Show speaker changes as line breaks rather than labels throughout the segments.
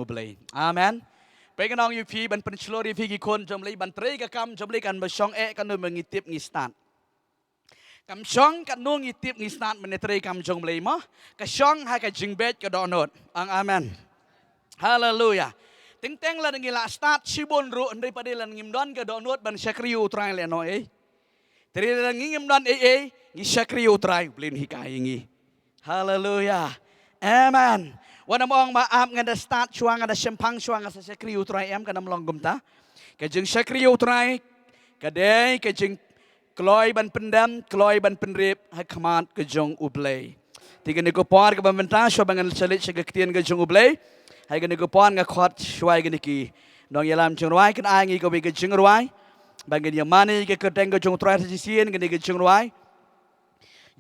ublay. Amen. Pengenong UP ban pencelori pigi kon jomli ban trei ka kam jomli kan basong kan no mengitip ngistat. Kam song kan no ngitip ngistat menetrei kam jomli mo. Ka song ha ka jingbet ka donot. Ang amen. Hallelujah. Ting-teng la ngila start sibon ru ndai padilan ngimdon ka donot ban syakriu trai le no Teri la ngimdon ngi syakriu trai blin hikai ngi. Hallelujah. Amen. Wana mong maam nga da start chuang nga da sempang chuang nga sa syakri utray am kanam longgum ta. Kajing syakri utray kadai kajing kloy ban pendam, kloy ban penrip hakamat kajong ublay. Tiga ni kupon ka bamenta syo bangan salit sa gaktian kajong ublay. Hay gani kupon nga khot syuai gani ki. Nong yalam jong ruai kan ai ngi ko bi kajing ruai. Bangan yamani ke kerteng kajong utray sa sisien gani kajong ruai.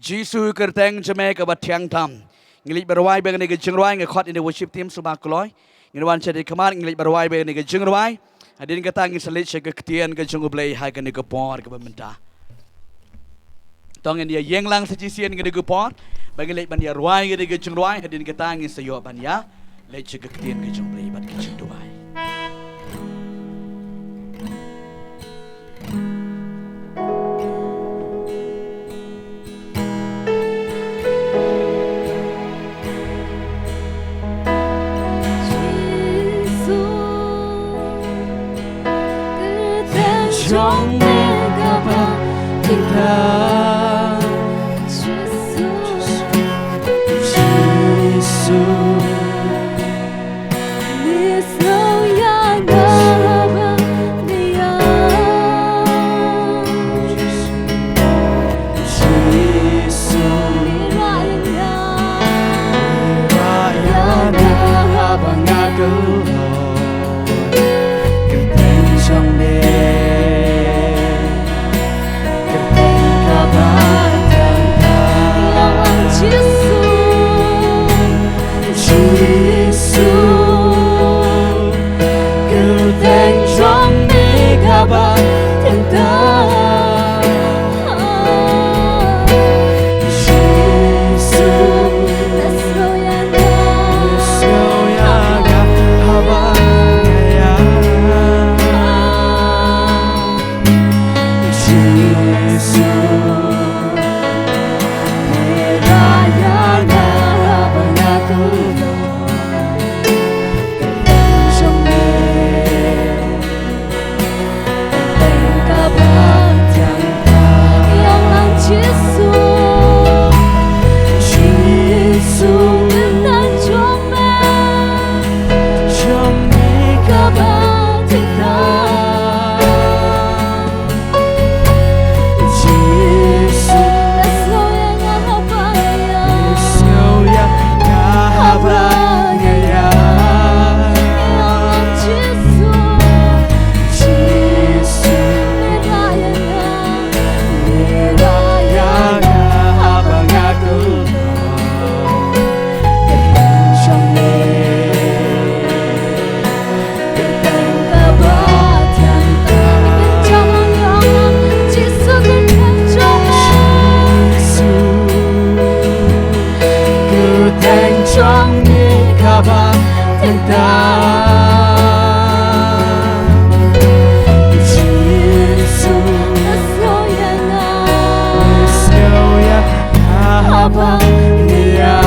Jisu kerteng jame ka batyang tam. Ngilit berwai bagi negeri jengruai ngekot ini worship team subak kloy. Ngirwan cedek kemar ngilit berwai bagi negeri jengruai. Hadirin kata ngisalit sega ketian ke jengublay hai ke negeri por ke pemerintah. Tong dia yang lang sejisian ke negeri por. Bagi ngilit bandia ruai ke negeri jengruai. Hadirin kata ngisayok bandia. Lait sega ketian ke jengublay bat ke jengruai.
Trong 내가 버틴다 예수 미소야 나바니야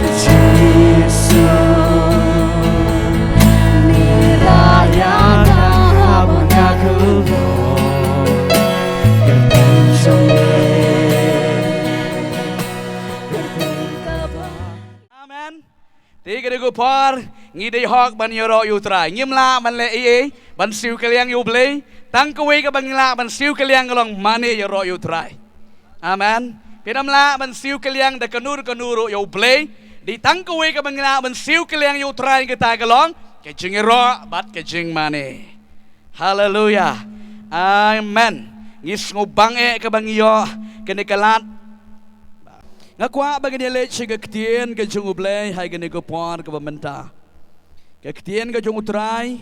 예수 미라야 나바냐고
Par ngidai hok ban yoro utrai ngimla ban le ban siu kaliang ublay tang kuwi ka bangla ban siu kaliang galong mane yoro utrai. Amen. Pinamla ban siu kaliang da kanur ublay di tang kuwi ka bangla ban siu kaliang utrai kita galong ke jingiro bat ke jing mane. Hallelujah. Amen. Ngis ngubang ka bangiyo kenikalat ngakwa bagi dia lech ke ketien ke jung ublay hai gani ko por ke bamenta ke ketien ke jung utrai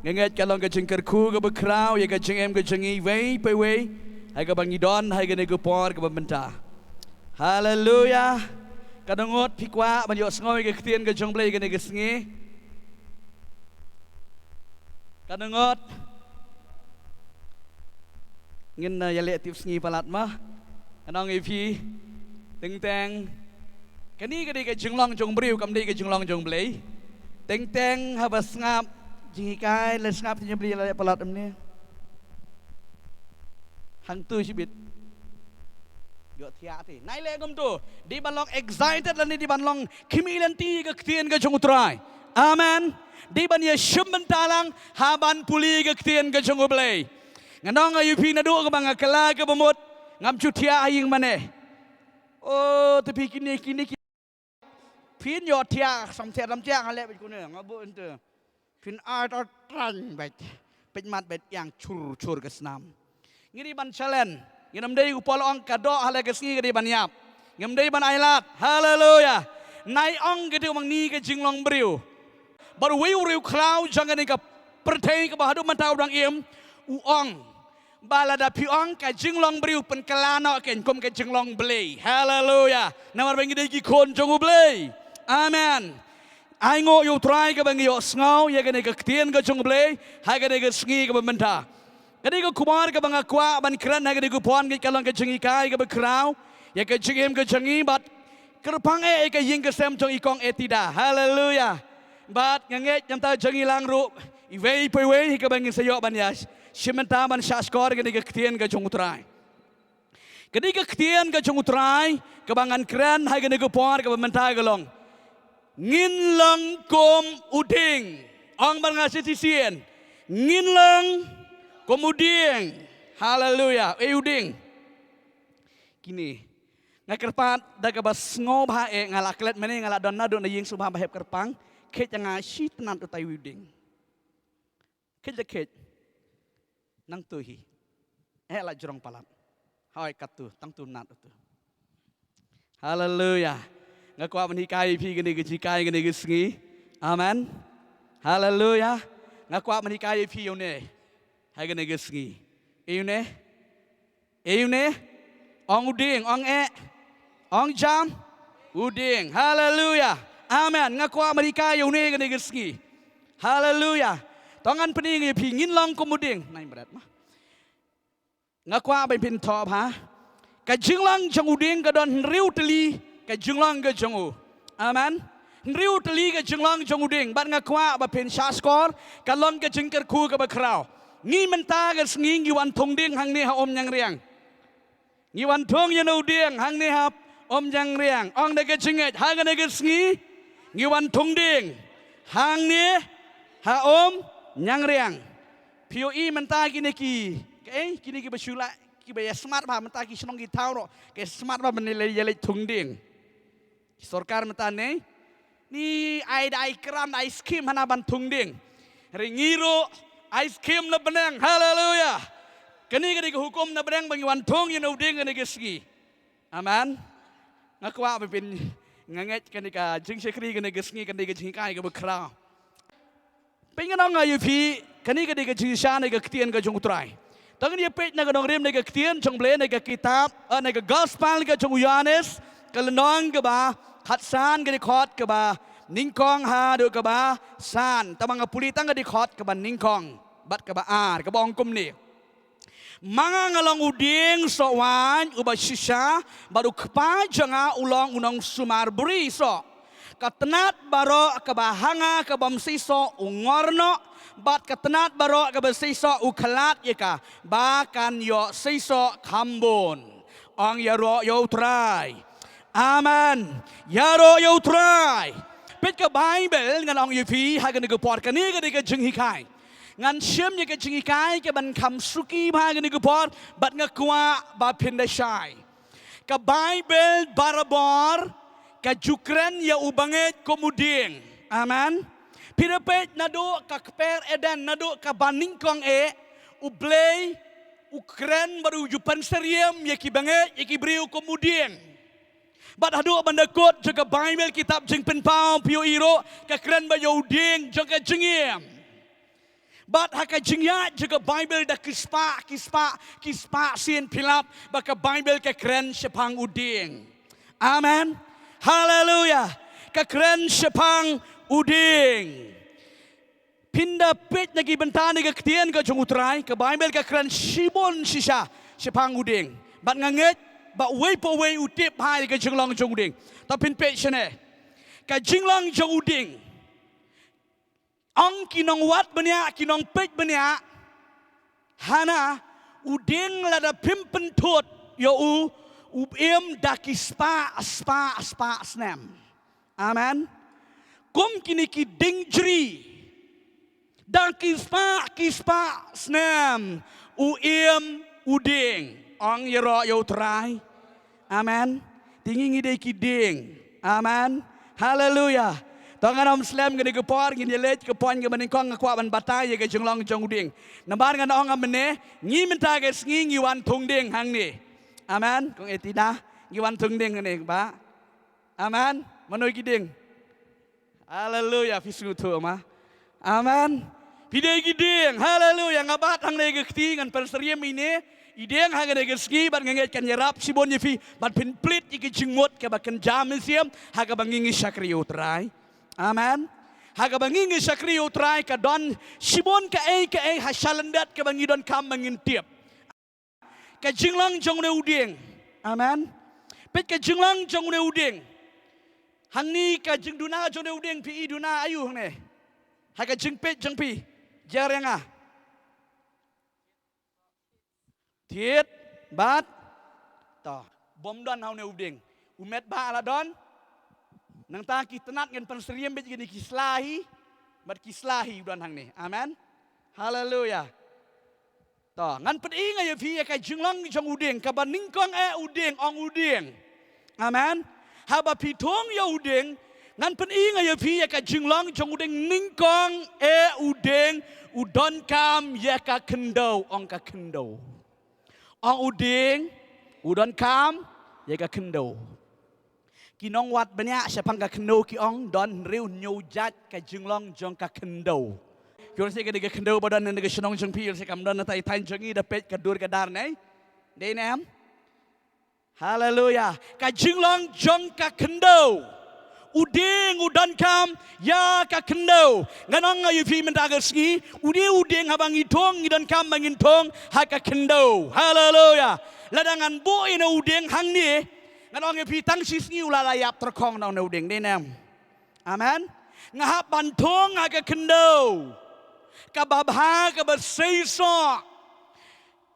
ngenget kalong ke jing kerku ke bekrau ya ke jing em ke jing wei pe wei hai ke bangi don hai gani ko por ke bamenta. Hallelujah. Kadang-kadang pikwa banyak sengoi ke ketien ke jong play ke negesngi. Kadang-kadang ngin ya lek tips ngi palat mah. Kadang ipi teng-teng kani ke jenglong jong briu kam ke jenglong jong play. Teng-teng habas ngap jingikai les ngap tinya beli lek palat amne. Hang tu sibit. Yo tiati. Nai le gom tu. Di ban long excited lan di ban long kimilan ti ke ketien ke jong utrai. Amen. Di ban ye syumben talang haban puli ke ketien ke jong ublay. Nganong ayu pi nadu ke bang kala ke bemut ngam cutia aying mane. Oh tapi kini pin yo tia sam tia ram tia ale bet kune ngabu ente. Pin art or tran bet. Bet mat bet yang cur ke senam. Ngiri ban challenge. Ngam dei upol ong kado hale ke sngi ke ban yap. Ngam dei ban ailat. Haleluya. Nai ong ke mang ni ke jinglong briu. Baru weu riu klau jangan ni ke pertei ke bahadu mantau dang im uong. Balada piong ke jinglong briu pen kelano ken kom ke jinglong blei. Haleluya. Namar bengi dei ki kon jongu blei. Amen. Ai ngo yu try ke bengi yo sngo ye ke ni ke tien ke jongu blei. Hai ke ni ke sngi ke bementa. Kadi ko kumar ke banga kwa ban kran ha kadi ko pon ke kalong ke jengi kai ke bekrau ya ke jengim ke jengi bat kerpang ke ying ke sem jong ikong etida. Haleluya. Bat nganget yang ta jengi lang ru iwei pewei ke bangin sayo ban yas simenta ban saskor ke ke tien ke jong utrai. Kadi ke tien ke jong utrai ke bangan kran ha ke ko pon ke bementa gelong ngin lang kom uding ong ban ngasih sisien ngin lang kemudian, haleluya, uding. Kini, ngakerpat daga bas ngobha ngalaklet mene ngalak donna don ying subha bahep kerpang, ket yang ngasih tenan utai uding. Ket nang tuhi. La jorong palat. Hoi katu, tang tunat itu. Haleluya. Ngakwa menikai pi gini gejikai gini gesngi. Amen. Haleluya. Ngakwa menikai pi yone. Hai kena gesngi. Eune, ong uding, ong jam, uding. Haleluya. Amen. Ngakwa mereka yune kena gesngi. Haleluya. Tongan pening ye pingin long kumuding. Nai berat mah. Ngakwa pin top ha. Ka jinglang jong uding ka don riu teli ka jinglang ka jongu. Amen. Riu teli ka jinglang jong uding. Bat ngakwa ba pin shaskor ka long ka jingker ku ka bakrau. Ngi menta ke sengi ngi wan thong ding hang ni ha om yang riang. Ngi wan thong ye no ding hang ni ha om yang riang. Ong de ke jinget hang de ke sengi ngi wan thong ding hang ni ha om yang riang. POE menta kini kini ki basula ki ba smart ba menta ki senong ki tau ro ke smart ba menilai ye le thong ding. Sorkar menta ni ai kram ai skim hana ban thong ding. Ringiro ice cream na benang, haleluya. Kani hukum na benang bagi wantong yang uding kani gesgi. Amen. Ngakwa pipin nganget kani ka jing sekri kani gesgi kani ka jingkai ka bekrau. Pengen ang ayupi kani ka jing shan ka ketien ka jong utrai. Tangan ye pet na ka rim na ka ketien jong ble na ka kitab na ka gospel ka jong Yohanes ka lenong ka ba khatsan ka khot ka ba ningkong ha do ka ba san tamang pulitang ka di khot ka ba ningkong bat ka ba ar ka ba ongkom ni mga ngalong uding so wan uba shisha baru kpa janga ulong unong sumar buri so katenat baro ka ba hanga ka bam siso ungorno bat katenat baro ka ba siso ukhalat yeka bakan yo siso kambon ong yaro yo try amen yaro yo try Pet ke Bible ngan ong yupi ha kan ke pot kan ni ke jenghi kai. Ngan syem ye ke jenghi kai ke ban kam suki ha kan ke pot bat ngakwa ba pindashai. Ke Bible barabor ke jukren ya ubanget komuding. Amen. Pira pet nado ka kper edan nado ka baningkong ublei ukren baru jupan seriem ye ki banget ye ki briu komuding. Bat hadu bandakot jaga Bible kitab jeng penpau pio iro ka keren ba yoding jaga jengiem. Bat haka jengya jaga Bible da kispa sin pilap baka Bible ka keren sepang uding. Amen. Haleluya. Kekeren sepang uding. Pindah pet nagi bentana ke ketian ke jung utrai ke Bible ke keren Shimon sisa sepang uding. Bat nganget bat way po way utip hai ke jinglang jung uding. Tapi pet sene ke jinglang jung uding. Ang kinong wat benya kinong pet benya hana uding lada pimpen tot yo u daki spa snam. Amen. Kom kini ki dingri. Dan kispa snam uding ang yero yo try. Amen. Tinggi ngide ki ding. Amen. Haleluya. Tangan om slam gede gepor ngide let ke pon ke meningkong ngakwa ban batai ke jenglong jong uding. Nambar ngana ong amene ngi menta ke sngi ngi wan tung ding hang ni. Amen. Kong etina ngi wan tung ding ni ba. Amen. Manoi ki ding. Haleluya fisu tu ma. Amen. Pidai gideng. Haleluya ngabat hang nege ketingan perseriam ini. Ideng hang nege ski bat ngenget kan yarap si bon yefi bat pinplit iki jingmot ke bakan jam siam haga bangingi sakri utrai. Amen. Haga bangingi sakri utrai ka don si bon ka ei hasalandat ke bangi don kam mengintip. Ka jinglang jong ne udeng. Amen. Pet ka jinglang jong ne udeng. Hang ni ka jing duna jong ne udeng pi duna ayu hang ne. Haga jengpet jengpi jarang ah. Tiet bat toh bom don hau ne uding umet ba ala don nang ta ki tenat ngan penseriam bet gini kislahi bat kislahi don hang ni. Amen. Haleluya. Toh ngan pet inga ya fi ka jinglang jong uding ka baningkong uding ong uding. Amen. Haba pitong ya uding ngan pen inga ya pi ka jinglang jong udeng ningkong udeng udon kam ya ka kendo ong ka kendo. Ong udeng udon kam ya ka kendo. Kinong wat banyak siapang ka kendo ki ong don riu nyojat ka jinglang jong ka kendo. Kyon se ka diga kendo badan na diga shinong jong pi se kam don na tai tan jongi da pet ka dur ka dar nei. Dei nam. Haleluya. Ka jinglang jong ka kendo. Uding udan kam ya ka kendo nganong ayu fi mendaga ski uding habang itong idan kam mangintong ha ka kendo. Haleluya. Ladangan boy na uding hang ni nganong fi tang sisngi ulayap terkong na uding denam. Amen. Ngahap bantong ha ka kendo kababha ka berseiso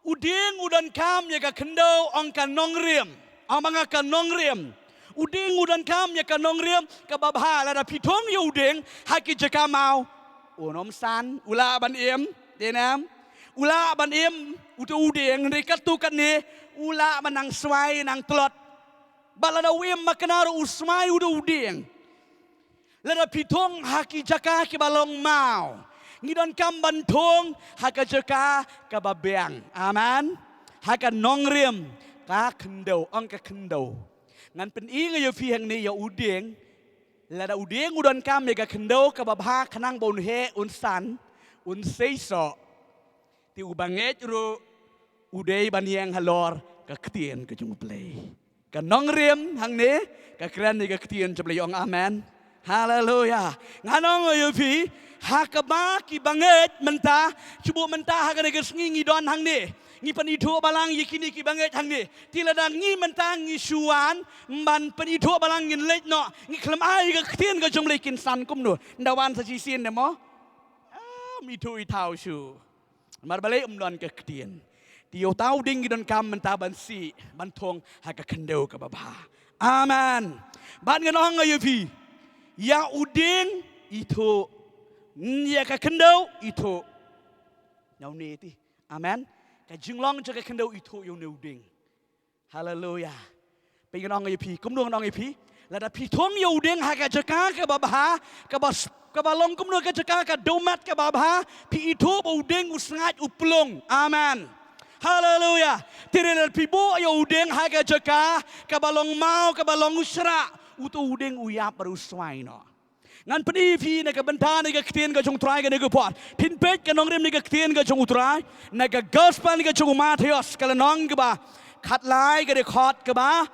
uding udan kam ya ka kendo ong ka nongrem ang mga ka nongrem. Uding udan kam ya kanong riam kababha lada pitong ya uding haki jaka mau unom san ula ban em denam ula ban em utu uding rekat tu kan ni ula manang swai nang telot balada wem makanaro usmai udu uding lada pitong haki jaka ki balong mau ngidon kam bantong haka jaka kababeng. Amen. Haka nongriam ka kendo ang ka kendo ngan pen inga yo fi hang ni ya udeng lada udeng udon kam ya ka kendo ka babha kanang bon he un san un seiso ti ubanget ru udei baniang halor ka ktien ka jung play ka nongrem hang ni ka kran ni ka ktien jable yong. Amen. Haleluya. Nganong yo fi hakaba ki banget menta cubu menta hakane ngi don hang ni ngi penito balang yikini ki banget hang ni tiladang ngi mentang ngi suan man penito balang ngin lek no ngi klam ai ka ktien ka jom lekin san kum no ndawan sa sisin ne mo mi tu I tau su mar bale don ka ktien tio tau ding don kam menta ban si ban thong ha ka kendo ka baba. Amen. Ban nganong ayu fi ya uding itu ya ka kendo itu nyau ni ti. Amen. Ka jinglong jaga kendo itu yung neuding. Haleluya. Pengenong ipi, kumnong nong ipi. Lada pitong yuding haka jaka ka babha ka balong kumno ka jaka ka domat ka babha pi itu uding usngat uplong. Amen. Haleluya. Tirel pibo yuding haka jaka ka balong mau ka balong usra utu uding uyap baru swaino. Ngan penipi naga benta naga ktien ka jong try ka naga pot pinpet ka nongrim naga ktien ka jong utray naga gospel naga jong Matius kala nong ka ba khatlai ka de khot ka ba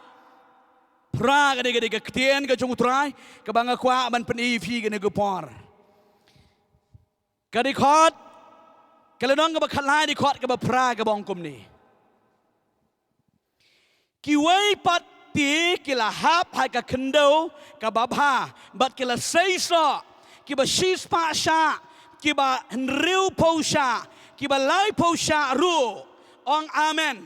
pra ka de ka ktien ka jong utrai ka banga kwa man pen phi ka ne go por ka di khot ka le nong ka ba khalai di khot ka ba pra ka bong kum ni ki wei pat ti ki la hap hai ka khndo ka ba bha bat ki la sei so ki ba shis pa sha ki ba riu po sha ki ba lai po sha ru ong amen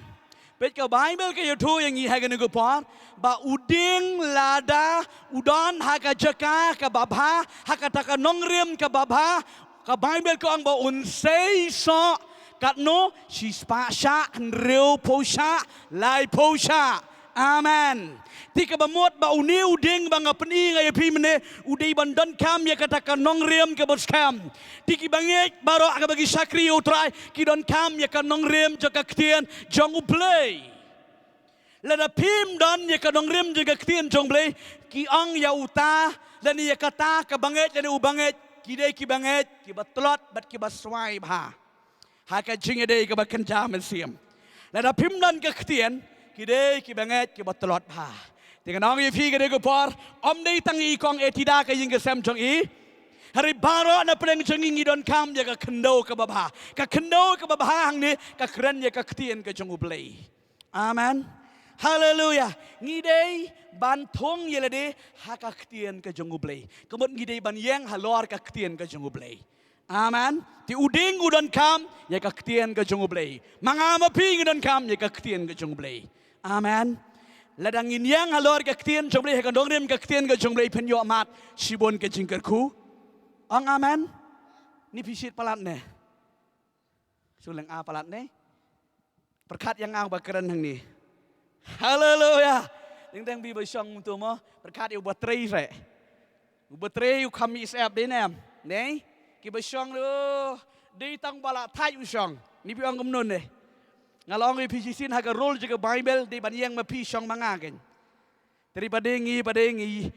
pet ka bible ka youthu yang i hai ka ne go por ba uding lada udon ha ka jaka ka ba bha ha ka ta ka nong riem ka ba bha ka bible ko ang ba un sei so kat no shis pa sha riu po sha lai po sha amen. Tika bamot ba uniu ding bang apni ngai pi mene udai bandan kam ya katakan nong rem ke bos kam. Tiki bangek baro aga bagi sakri utrai ki don kam ya kan nong rem jaga ktien jong uplay. Lada pim don ya kan nong rem jaga ktien jong play ki ang ya uta dan ya kata ka banget dan u banget ki dei ki banget ki batlot bat ki baswai bha. Ha ka jinge dei ka bakan jam siam. Lada pim don ka ktien kide ki banget ki batlot bha dengan nong yi phi ke de ko por om dei tang i kong etida ka ying ke sam jong i hari baro na preng jong ngi don kam ya ka khndo ka ba ka khndo ka ba hang ni ka kren ya ka ktien ka jong ublei amen hallelujah ngi dei ban thong ye le de ha ka ktien ka jong ublei kemot ngi dei ban yang halor ka ktien ka jong ublei amen ti uding udon kam ya ka ktien ka jong ublei mangama pi ngi don kam ya ka ktien ka jong ublei amen. Ladang inyang halor ka ktien jong blei ka dong rem ka ktien ka jong blei pen yo amat sibon ka jingker ku. Ang amen. Ni pisit palat ne. Suleng a palat ne. Perkat yang ang bakaran hang ni. Haleluya. Ding dang bi ba syong tu mo perkat yu batrei re. U batrei yu kami isap de nem. Ne? Ki ba syong lu di tang bala thai yu syong. Ni pi ang gumnon ne. Ngalong pi sisin ha ka role jaga bible di ban yang ma pi syong mangaken daripada ngi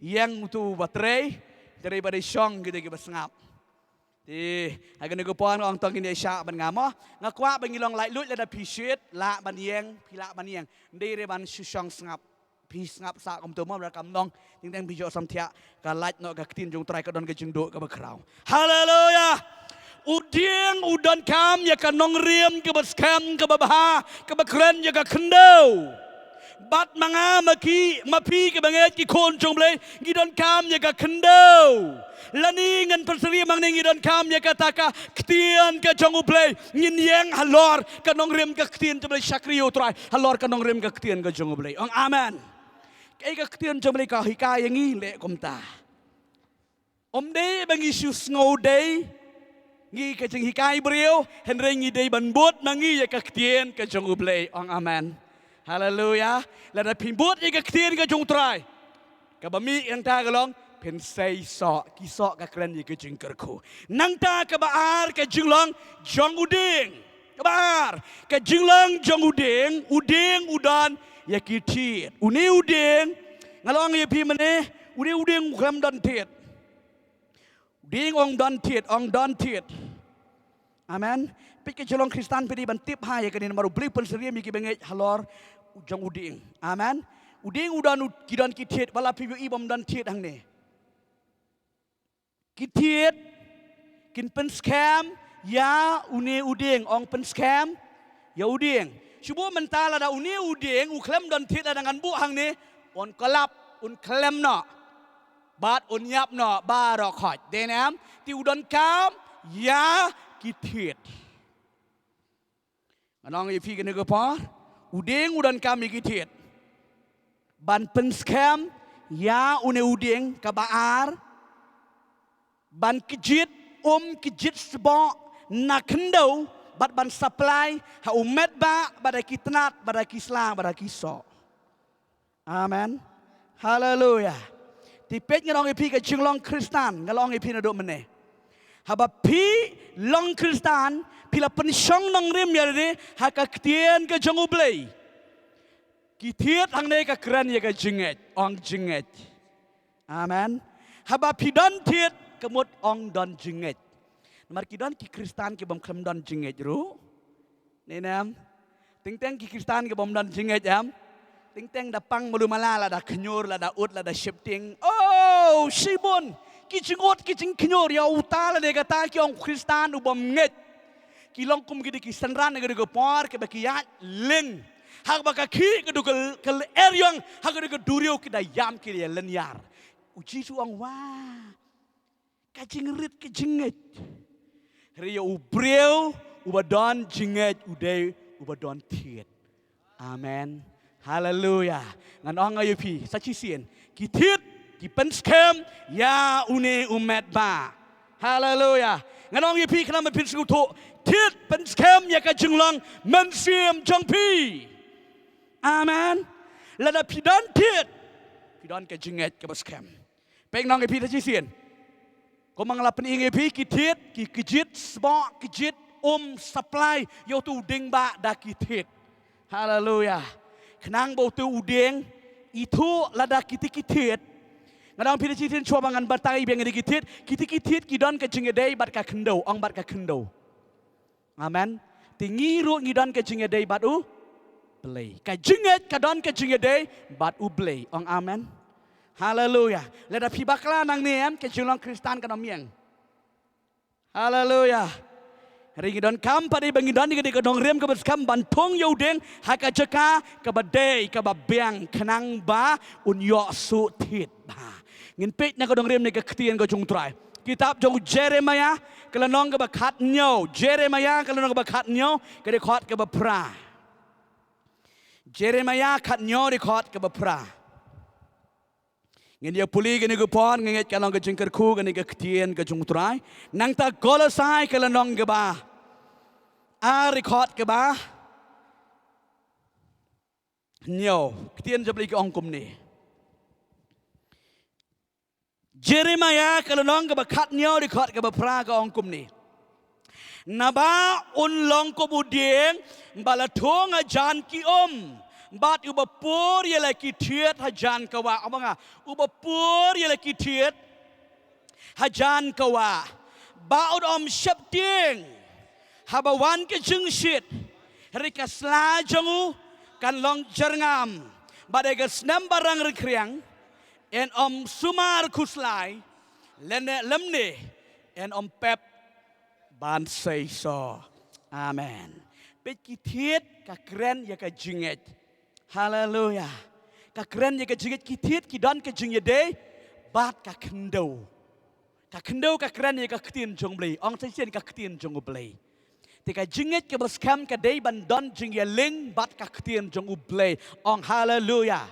yang tu baterai daripada syong gitu ke basngap ti ha ka ko pon ong tong ni sya ban ngamo ngakwa ban ngilong lai lut la da pi shit la ban yang pi la ban yang de re ban syong sngap pi sngap sa kom tu mo ra kam nong ting teng pi jo sam thia ka lait no ka tin jong trai ka don ka jing do ka ba krau haleluya uding udon kam ya ka nong riem ke baskam ke babha ke bakren ya ka khndo bat manga mapi ke banget ki kon jong blei ngidon kam ya ka khndo lani ngan perseri mang ngidon kam ya ka taka ktien ka jong blei ngin yang halor ka nong riem ka ktien jong blei sakri utrai halor ka nong riem ka ktien ka jong blei ong amen kai ka ktien jong blei ka hikaya ngi le komta om de bang isus ngodei ngi ka jeng hikai beriau henry ngi dei ban bot mangi ya ka ktien ka jong ublei ong amen haleluya la da pimbot ya ka ktien ka jong trai ka bami yang ta galong pen sei so ki so ka kren ya ka jeng kerku nang ta ka baar ka jinglong jong uding ka baar ka jinglong jong uding udan ya ki tiet uni uding ngalong ya pi mene uding kram dan tiet ding ong don tiet amen pikir jelong Kristen pedi bantip ha ya kanin maru beli penseriam iki bengai halor jong uding amen uding udan kidan kitiet bala pibu ibam dan tiet hang ne kitiet kin penskam ya une uding ong penskam ya uding subuh mentala da une uding uklem dan tiet dengan bu hang ne on kelap un klem no bat un yap no baro khoj denam ti udon kam ya kitit anong ipi kene ko pa udeng udan kam kitit ban penskam ya une udeng ka baar ban kijit kijit sbo na kendo bat ban supply ha umet ba bada kitnat bada kislang bada kiso amen haleluya tipet ngalong ipi ka jinglong Kristen ngalong ipi na do mene haba pi long Kristen pila pensyong nang rim ya de ha ka ktien ka jong ublei kitiet hang ne ka kran ya ka jinget ong jinget amen haba pi don tiet kemut ong don jinget mar ki don ki Kristen ki bom klem don jinget ru nenam ting teng ki Kristen ki bom don jinget am ting teng da pang malu mala la da kenyor la da ut la da shifting. Oh, sibon. Kijingot kijing kenyor ya uta la de kata ki ong Kristan ubam nget. Kilong kum gidi ki sanran gidi ko par ke bakiyat ling. Hak baka ki gidi ke eryong hak gidi ke durio ki da yam ki ya lenyar. Uji su ong wah. Kajing rit kijinget. Ria ubreu ubadon jinget uday ubadon tiet. Amen. Haleluya. Ngan ong ayu pi sachisien. Kitit ki penskem ya une umet ba. Haleluya. Ngan ong ayu pi kana men pinsu to tit penskem ya ka jinglong mensiem jong pi. Amen. Lada pidon tit. Pidon ka jinget ka penskem. Peng nong ayu pi sachisien. Kau mengelapan ingat pi kitit ki kejit sebab kejit supply yo tu udeng ba dah kitit. Haleluya. Kenang bau tu udeng itu lada kitit. Ngadang pi citin cuba bangan batai biang di kitit kitit kidon ke jengedai bat ka kendo ong bat ka kendo. Amen. Tinggi ru ngidon ke jengedai bat u belai. Ka jenget kadon ke jengedai bat u belai. Ong amen. Haleluya. Lada pi bakla nang niam ke julong Kristan kana miang. Haleluya. Ringi don kam pada bangi don di kedong rem ke beskam bantung yudeng haka jeka ke badai ke babiang kenang ba unyo su tit ba. Ngin pit na kedong rem ni ke ketien ke jung trai. Kitab jong Jeremiah kelenong ke bakat nyo. Jeremiah kelenong ke bakat nyo ke dekot ke bapra. Jeremiah kat nyo dekot ke bapra. Ngin dia puli gini ke pon nginget kalong ke jengker ku gini ke ketien ke jung trai. Nang ta Kolosai kelenong ke ba. Record ke ba. Nyo, ketien jabli ke ongkum ni. Jeremiah kelenong ke bakat nyo record ke bapra ke ongkum ni. Naba unlong ko budeng balatong ajan ki Bat ubapur ya lagi tiet hajan kawa. Apa ubapur ya lagi tiet hajan kawa. Baud syapting. Habawan ke jengsit. Rika slajangu kan long jerngam. Badai ke senam barang rekriang. En sumar kuslai. Lene lemne. En pep ban so. Amen. Pet kitiet kakren ya ka jinget. Haleluya. Kakren ya kejingit kitit kidon kejingit day bat kakendo. Kakendo kakren ya kaktin jong blay. Ong sesien kaktin jong blay. Tika jingit ke beskam ke day bandon jing ya ling bat kaktin jong blay. Ong haleluya.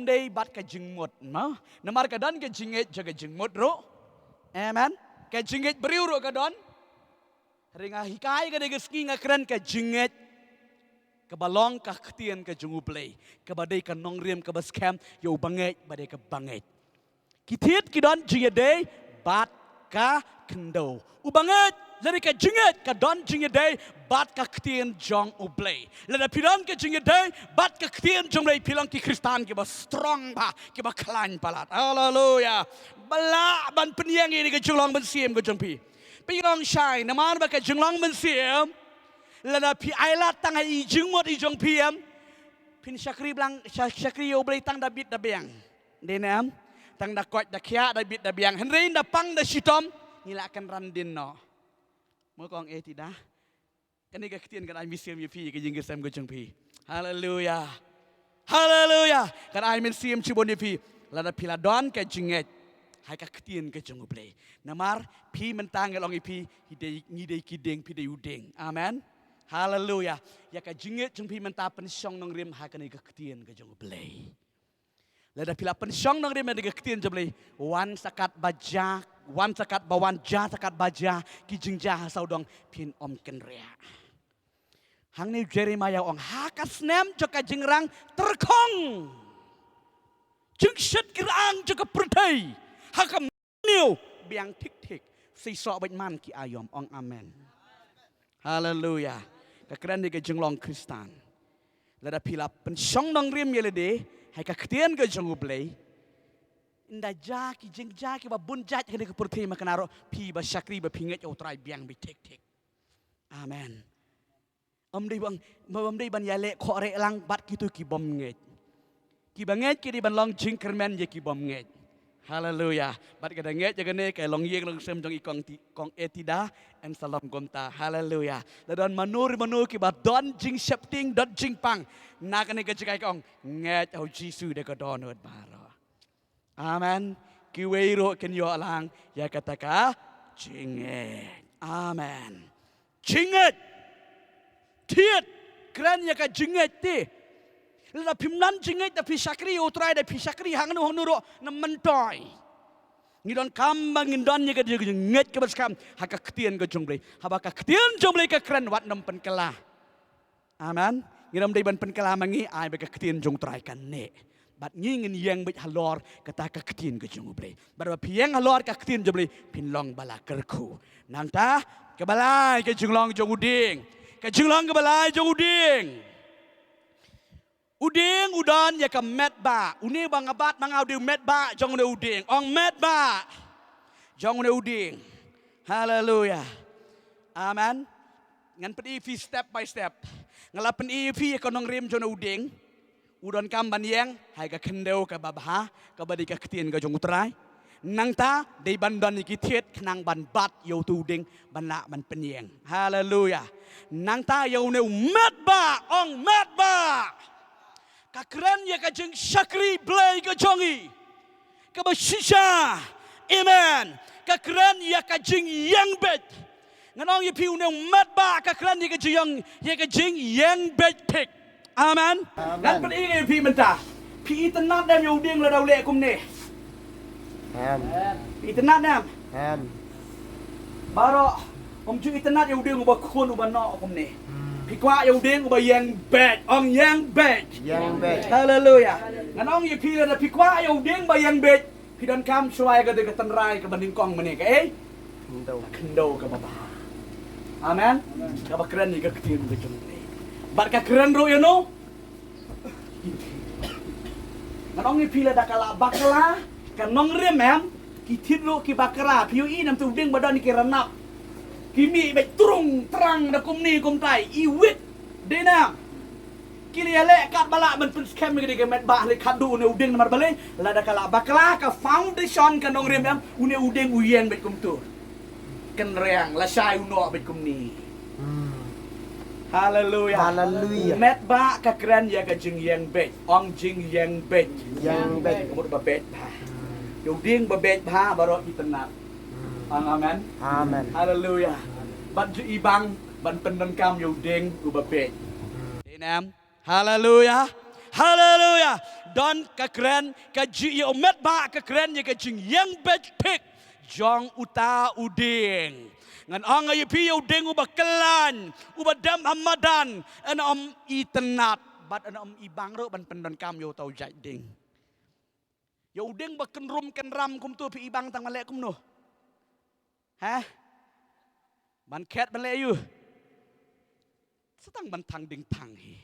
Day bat ka jingmut, no? Namar kadon ke jingit jaga jingmut ro. Amen. Ke jingit beriu ro kadon. Ringa hikai ka day geski ngakren ke jingit kebalong ka ketien ke jungu play ke badai ka nongrem ke bascam yo banget badai ke banget kitit kidon jingede bat ka kendo u banget dari ka jinget ka don jingede bat ka ketien jong u play lada pidon ke jingede bat ka ketien jong play pilang ki Kristan ke ba strong ba ke ba klan palat haleluya bala ban peniang ini ke junglong bensiem ke jongpi pirong shai naman ba ka junglong bensiem lada pi ailat tang hai jeng mot i jong piam pin syakri blang syakri yo blai tang David da biang denam tang da kot da khia David da biang henrein da pang da sitom ngilakan randin no mo kong tidak kan ni ka ketien kan ai misiam yu pi ke jing gesam go jong pi haleluya haleluya kan ai misiam chibon yu pi lada piladon ka jinget hai ka ketien ke jong blai namar pi mentang elong pi hidei ngidei kideng pi de udeng amen. Haleluya. Ya ka jingit jeng pi menta pensyong nang rim ha kani ka ketien ka jong blai. Lada pila pensyong nang rim ka ketien jong blai. Wan sakat baja, wan sakat bawan ja sakat baja ki jing ja saudong pin kenria. Hang ni Jeremiah ong ha ka snem jo ka jingrang terkong. Jeng syet kirang jo ka perdai. Ha ka niu biang tik-tik. Si sok baik man ki ayom ong amen. Haleluya. Kakran di ke jenglong Kristan. Lada pila pensyong nang rim yele de. Hai ka ketien ke jeng ublay. Inda jaki jeng jaki ba bunjat ke de ke purti makanaro. Pi ba syakri ba pinget yo trai biang bi tik-tik. Amen. Omdei ban yale korek lang bat kitu ki bom nget. ki banget ki di ban long jing kermen ye ki bom nget haleluya bat kada nget jaga ne kai long yeng long sem jong ikong kong etida en salam gomta haleluya ladon manur ki bat don jing septing dot jing pang nakane ka jikai kong nget au jisu de ka don hot baro amen ki weiro ken yo alang ya kataka jinget amen jinget tiet kran ya ka jinget ti la pimnan jinget da pisakri utrai da pisakri hangnu honuro na mentoy ngidon kambang ngidon ya ka jinget ka baskam haka ketien ka jongle habaka ketien jongle ka kran wat nam penkela amen ngidam dai ban penkela mangi ai ba ka ketien jong trai kan ne bat ngingin yang bet halor kata ka ketien ka jongle bar pieng halor ka ketien jongle pinlong bala kerku nang ta ka balai ka jinglong jong uding ka jinglong ka balai jong uding uding udan ya ka met ba uni bang abat mangau di met ba jong ne uding ong met ba jong ne uding haleluya amen ngan pedi fi step by step ngalapen fi ka nong rim jong ne uding udan kam ban yang hai ka kendeu ka babha ka badi ka ketien ka jong utrai nang ta dei ban don iki thiet knang ban bat yo tu ding ban la ban penyeng haleluya nang ta yo ne met ba ong met ba ka keren ya ka jeng syakri blay ka jongi ka ba shisha amen ka keren ya ka jeng yang bet nganong ye piu ne met ba ka keren ya ka jeng yang bet pik amen nan pen ing pi menta pi tenat dam yo ding la daw le kum ne pi tenat dam baro om ju tenat yo ding ba khon ba no kum ne pi kwa yo ding ba yang bet ong yang bet haleluya nganong ye pi la pi kwa yo ding ba yang bet pi dan kam swai ka de ka tan rai ka banding kong mane ka kendo ka baba amen ka ba keren ni ka ketien ka jong bat ka keren ro you know nganong ye pi la da kala bakala ka nong rem em ki tit ro ki bakara pi i nam tu ding ba don ki ranap kimi be turung terang da kum ni kum tai i wit dena kili ale kat bala ben pun scam ni ke met ba le khadu ne uding mar bale la da kala bakla ka foundation ka nong rem em une uding uyen bet kum tu ken reang la sai uno bet kum ni haleluya met ba ka kran ya ka jing yang bet ong jing yang bet mo ba bet ba yo ding ba bet ba baro itenat amen haleluya ban ju ibang ban pendan kam yo ding uba bet dinam haleluya don ka kren ka ji yo met ba ka kren ye ka jing yang bet pik jong uta uding ngan ong ay pi yo ding uba kelan uba dam hamadan an om itenat bat an om ibang ro ban pendan kam yo tau jai ding yo ding ba kenrum kenram kum tu pi ibang tang malek kum no hah ban ket ban le yu setang ban tang ding tang hi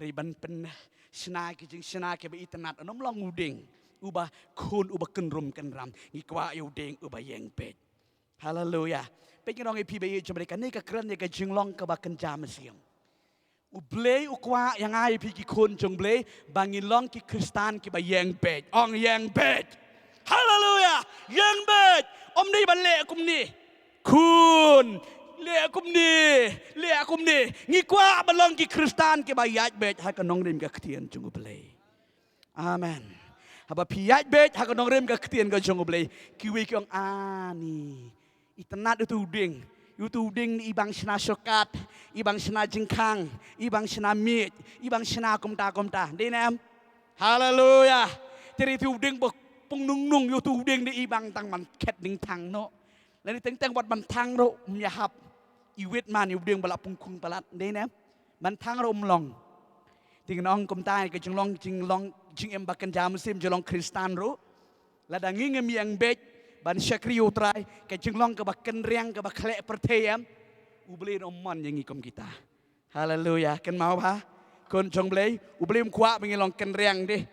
ri ban pen sna ki jing sna ke ba itenat anom long uding uba kun uba kenrum kenram ngi kwa yu ding uba yeng pet haleluya pe ki nong e pi be yu jamre kan ni ka kran ni ka jing long ka ba kan jam siam u ble u kwa yang ai pi ki kun jong ble bangin long ki kristan ki ba yeng pet ong yeng pet haleluya yeng pet om ni ban le kum ni kun le kum ni ngi kwa balong ki kristan ki ba yaj bet ha ka nong rim ka ktien jung ble amen haba pi yaj bet ha ka nong rim ka ktien ka jung ble ki we kyong ani itenat itu ding ni ibang sina sokat ibang sina jingkang ibang sina mit ibang sina kumta dinam haleluya teri tu ding pung nung yo tu ding ni ibang tang man ket ding tang no la ni teng wat man tang ro ya hap i wit man yu ding bala pung kung palat de na man tang ro long ting nong kum tai ke jing long jing em bakan jam sim jolong kristan ro la da ngi ngem yang bet ban syakri utrai ke jing long ke bakan riang ke bakle pertayam u beli no man yang ikom kita haleluya ken mau ba kon jong blei u beli kwa bingilong ken riang de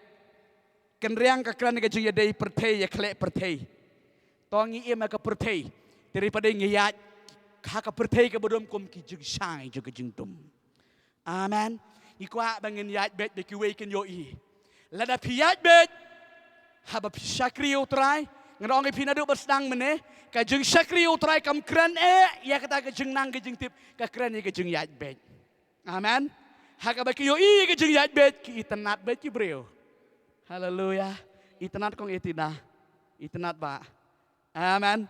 ken riang ka kran ke jing ya dei pertay ya kle pertay tongi em ka pertay daripada ngiyat ka pertay ka bodom kom ki jing sai jing tum amen ikwa bangin yat bet de ki we ken yo i Lada piyat bet. Haba syakri utrai. Ngerong ipina du bersedang meneh. Kajeng syakri utrai kam keren ya kata kajeng nang kajeng tip. Keren ya kajeng yat bet. Amen. Haka baki yo kajeng yat bet. Ki itenat bet ki brio. Haleluya. Itenat kong itina. Itenat ba. Amen.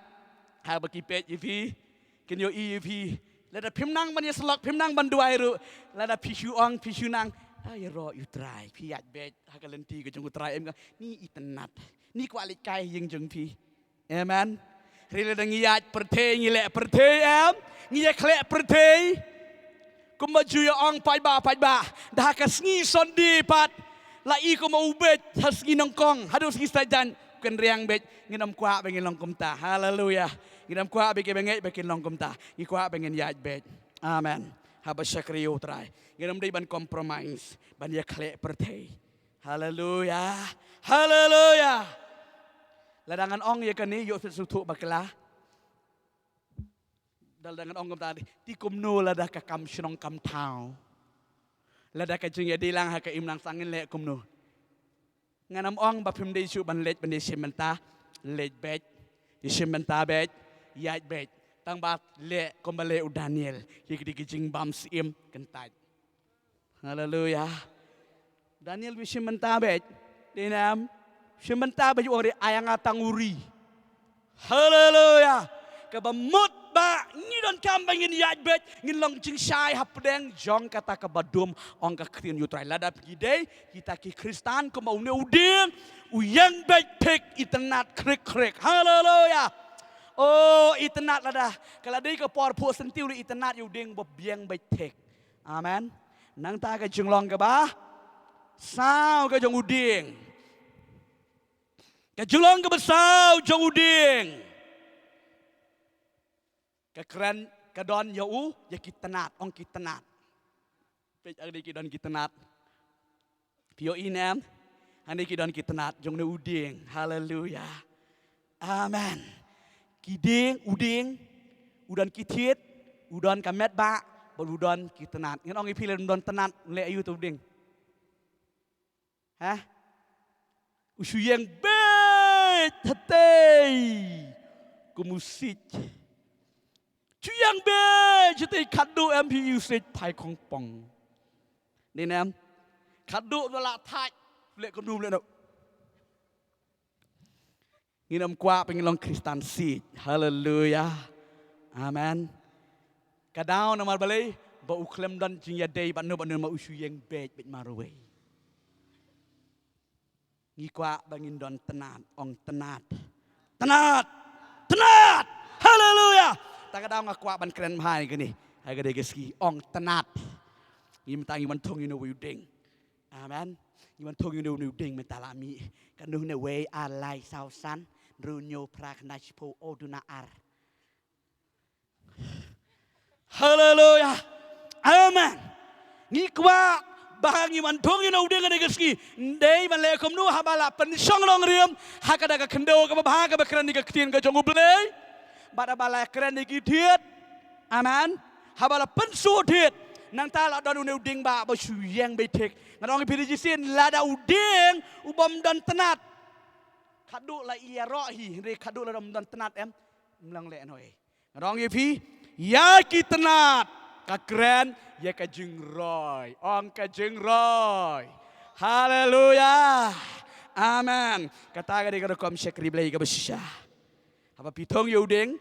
Haka baki pet yipi. Ken yo yipi. Lada pim nang ban yaslok pim nang ban duai ru. Lada pishu ong pishu nang. Ay ro utrai piyat bet. Haka lenti kajeng utrai em. Ni itenat. Ni kualit kai yang jeng pi. Amen. Rila dah ngiyat pertei ngilek pertei em. Ngiyat klek pertei. Kumaju ya ong pai ba. Dah kas ngi sondi pat. Lai ko mau bet has ngi nongkong. Hadus ngi sajan ken riang bet nginam kuak bengin longkom ta. Haleluya. Nginam kuak begi benget bengin longkom ta. Ngi kuak bengin yat bet. Amen. Haba syakriyo trai. Nginam dei ban compromise. Ban ya klek pertei. Haleluya. Haleluya. Ladangan ong ya kan ni yo sutu bakla. Ladangan ong kam tadi ti kumno ladah ka kam shnong kam tau. Ladah ka jing ya dilang ha ka imnang sangin le kumno. Nganam ong ba phim dei su ban let ban simenta let bet. Simenta bet yat bet. Tang ba le kom ba le u Daniel. Ki jing bam sim kentai. Haleluya. Daniel bi simenta bet. Dinam sementara baju orang ayang atang uri. Haleluya. Kebamut ba ngidon kambangin yajbet ngilong jing syai hapdeng jong kata kebadum ong ka krin yutrai ladap gidei kita ki Kristan ko mau ne uding uyang bet pek itenat krek. Haleluya. Oh itenat lada. Kalau dei ko por pu sentiu itenat uding bebiang bet pek. Amen. Nang ta ka jenglong ka ba? Sao ka jong uding. Kejulong kebesau jong uding. Kekeren kedon yau ya kitenat ong kitenat. Pej ade kidon kitenat. Pio inem ane kidon kitenat jong ne uding. Haleluya. Amen. Kiding uding udan kitit udan kamet ba udan kitenat. Ngan ong ipile udan tenat le ayu tu uding. Hah? Usuyeng bet hatei kumusik. Chuyang bet jatei kadu MPU usik pai kong pong. Ni nam kadu nala thai lek kondum lek no. Nginam kwa pengilong Kristan sit. Haleluya. Amen. Kadau namar balai ba uklem dan jing yadei ban no ma usuyeng bet maruwe. Ngikwa bangin don tenat, ong tenat. Haleluya. Tak ada orang kuat ban keren mahai gini. Harga dia geski ong tenat. Ngim tangi man tong ino uding. Amen. Ngim tong ino uding mentalami. Kanduh ne we alai sausan runyo praknach po odunaar. Haleluya. Amen. Ngikwa bahangi mantong ina udeng ada geski dei man le komnu habala pensong long riam hakada ka kendo ka bahaga ba kran ka ktin ka jongu play bada bala kran ki thiet amen habala pensu thiet nang ta la don udeng ba ba suyeng be tek ngadong pi jisin lada udeng ubom don tenat kadu la iya rohi re kadu la don tenat em mlang le noi ngadong pi ya ki tenat ka kran ya ka jeng roy ong ka jeng roy haleluya amen kata ga de ga kom syakri blai ga besya apa pitong yudeng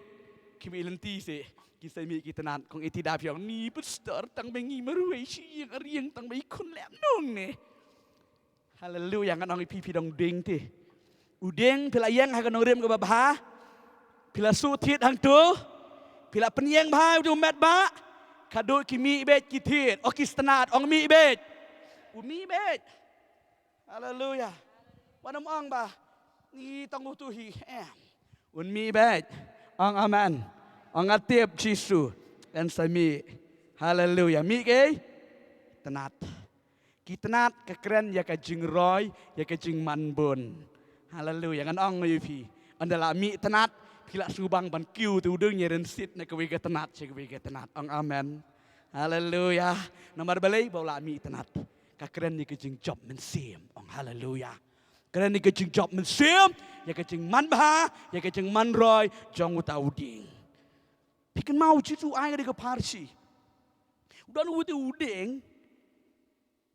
kimi lenti se kisai mi kitanan kong iti dap yang ni bestar tang bengi meruai si yang riang tang bai kun lem nong ne haleluya ngan ong pi dong ding te udeng pila yang ha ga nong rem ga ba pila sutit hang tu pila penyeng ba du met ba kado kimi bet kitit okistenat ong mi bet umi bet haleluya wanam ong ba ni tong tuhi un mi bet ong aman ong atip jisu dan sami haleluya mi ke tenat kitenat kekeren ya ka jing roy ya ka jing manbun haleluya ngan ong yupi andala mi tenat Pila subang ban kiu tu udeng nyeren sit na kewe tenat cek kewe tenat ang amen haleluya nomor balai baula mi tenat ka keren ni kejing job men sim ong Hallelujah. Kerana ni kecing job mensim, ya kecing man bah, ya kecing man roy, jong utau ding. Pikan mau citu ai ka parsi. Udah nuti uding,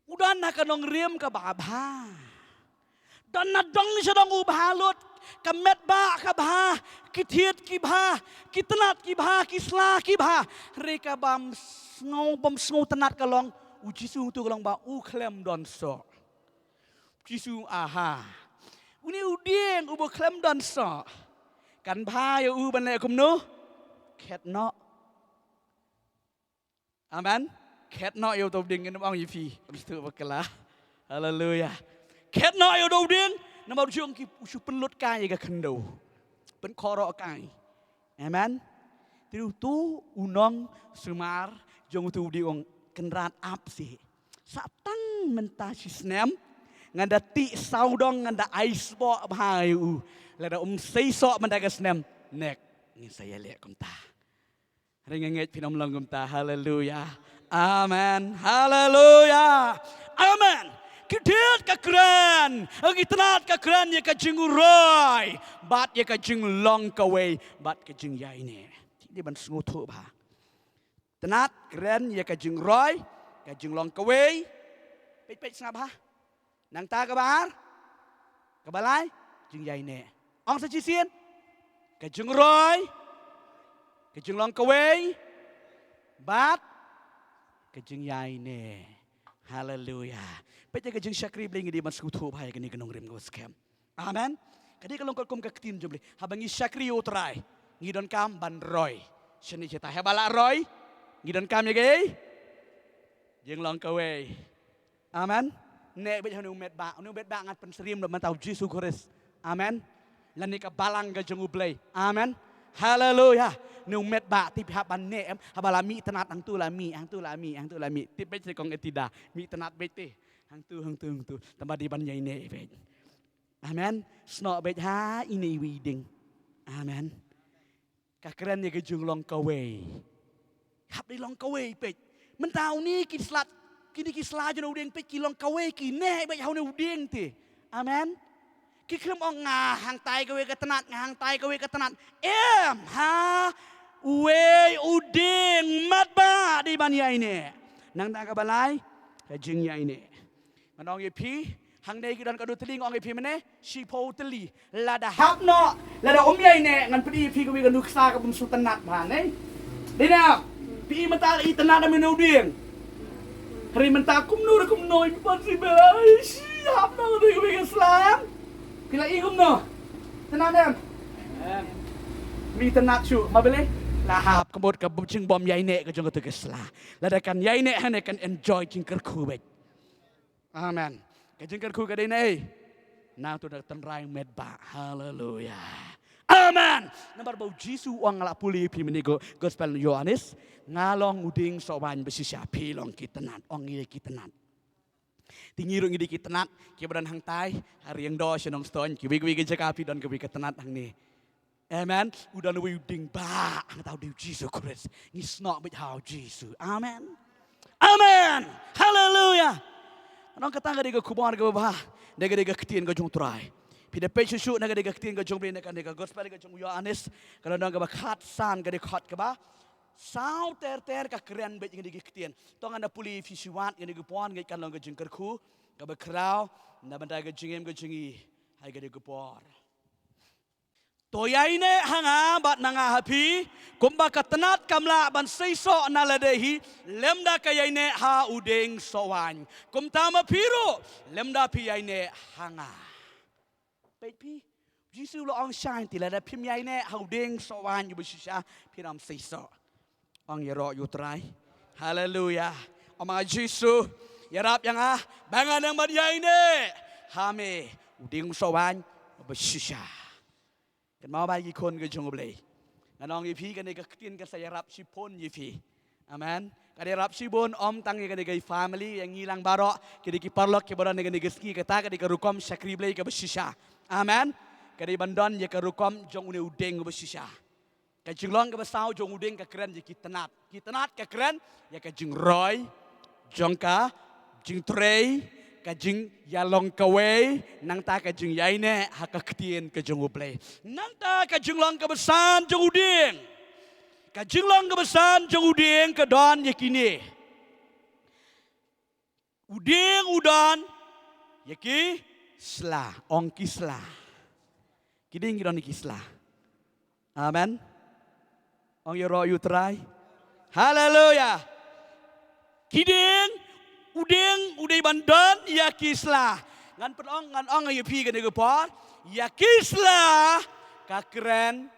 udah nak kanong riem ka babha. Dan nadong siya dong ubahalot, kamet ba kabha, kithiet kibha, kitnat kibha, kisla kibha. Reka bam sngow tenat kalong, ujisu tu kalong ba klem don so. Jisu aha. Uni uding ubo klem don so. Kan bha ya ban le kum no. Ket no. Amen. Ket no yo to ding in bang yifi. Bistu bakala. Hallelujah. Ket no yo to ding. Nama jong ki usu penlut kai ka kendo. Pen koro kai. Amen. Tiu tu unong sumar jong tu ding kenrat ap si. Saptang mentah si snem. Nganda ti saudong nganda ice bo bhayu. Lada sei so mendaga snem nek. Ni saya lihat kumta. Ringenget pinom lang kumta. Hallelujah. Amen. Hallelujah. Amen. Kitit ka keren. Agitnat ka keren ya ka jinguroy. Bat ya ka jinglong kaway. Bat ka jing yay ni. Hindi ban sunguto ba. Tenat keren ya ka jingroy. Ka jinglong kaway. Pit-pit nga ba? Nang ta kabar, kabalay, jing yay ne. Ang sa chisin, kajung roy, kajung long kaway, bat, kajung yay ne. Hallelujah. Pwede kajung syakri bling di mas kutu bahaya kani kanong rim gos kem. Amen. Kadi kalong kalkom kaktin jumli. Habang syakri utray, ngidon kam ban roy. Sini kita hebala roy, ngidon kam ya gay, jing long kaway. Amen. Nek bet hanu met ba ngat penserim lo mantau Yesus Kristus. Amen. Lan ni ka balang ka jung ublay. Amen. Hallelujah. Nu met ba ti pihak ban ne habala mi tenat ang tu la mi. Ti bet se kong etida. Mi tenat bet te. Hang tu. Tambah di ban nyai ne bet. Amen. Sno bet ha ini widing. Amen. Ka keren ni ka jung long kaway. Hap di long kaway bet. Mentau ni kislat kini kisla jana udeng pe kilong kawe kine ba yaw ne udeng ti. Amen. Kikrem ong ngahang tay kawe katenat. Ha we udeng mat ba di ban yai ne. Nang ta ka balay ka jing yai ne. Manong ye pi hang dei kidan ka du teling ong ye pi mene si po teli lada hap no lada yai ne ngan pedi pi kawe ka du ksa ka bum sultanat ba ne. Dina pi matal itenat da udeng. Hari mentakum noy pan si belai siap no dari kami Islam. Kila igum no. Tenadem. Mi tenat su, mabele. Lahap kebot kabut cing bom yai ne kejong ke Islam. Ladakan yai ne hane kan enjoy cingker kubek. Amen. Kejingker ku kadai ne. Nah tu dak tenrai medba. Hallelujah. Amen. Nambar bau Jisu uang ngalak puli pi menigo gospel Yohanes ngalong uding sowan besisya pilong kitenat ong ngide kitenat. Tingirung ngide kitenat kibadan hang tai hari yang do senong ston kiwi jakapi don kiwi kitenat hang ni. Amen. Udah nuwi uding ba ang tau di Jisu Kristus. Ngisnok bet hau Jisu. Amen. Amen. Hallelujah. Anong katanga di kubon ke bah. Dega ketien ke jung try. Pida pe susu naga dega ketien ke jung beli naga dega gospel ke jung Yohanes kalau nang ke khat san ke khat ke ba. Sao ter ka keren bet ngi ketien. Tong anda puli fisiwat ngi gupon ngi kan long ke jung kerku ke ba krau na bandai ke jingem ke jungi hai ke gupor. Toyai ne hanga bat nanga hapi kumba katenat kamla ban seiso na ladehi lemda kayai ne ha udeng sowan kum tama piro lemda piyai ne hanga pi Jisu lo ong shine ti lada pim yai ne ha udeng sowan yu bisha piram seiso ong yero yutrai haleluya oma Jisu yarap yang bangan yang bat yai ne hame udeng sowan bisha kan mau bagi kon ke jong blay nganong yipi kan ke ketin kan saya rap sipon yipi amen kan rap sibon om tang kan ke family yang ngilang barok ke di parlok ke badan ke ski kata ke rukom sakri blay ke besisha amen ke di bandon ye ke rukom jong une udeng ke besisha ke jinglong ke besau jong udeng ke keren ye kitenat ke keren ye ke jing roy jong ka jing trey kajing yalong kawe nang ta kajing yai ne hakaktian kajing uplay nang ta kajing long kebesan jeng uding kajing long kebesan jeng uding kedon yakini uding udan yaki slah ong kislah kiding kidon kislah amen ong yoro you try haleluya kiding uding bandan ya kislah ngan ong ayu pi kan gepor ya kislah kakren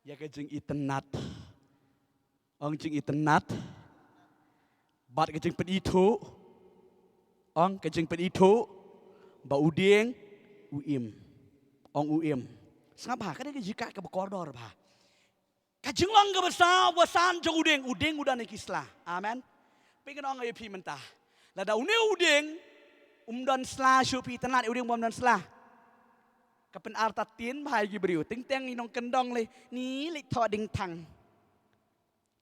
ya kejeng itenat ong jeng itenat bat kejeng peditu ong kejeng peditu ba uding uim ong uim sangapa ka de jika ke bekordor ba kajeng lang ke besar wasan jeng uding udan kislah amen pengen orang ayo pi mentah. Lada une uding dan slah syupi tenat uding dan slah. Kapen arta tin bahai gi beriu ting teng inong kendong le ni le tho ding tang.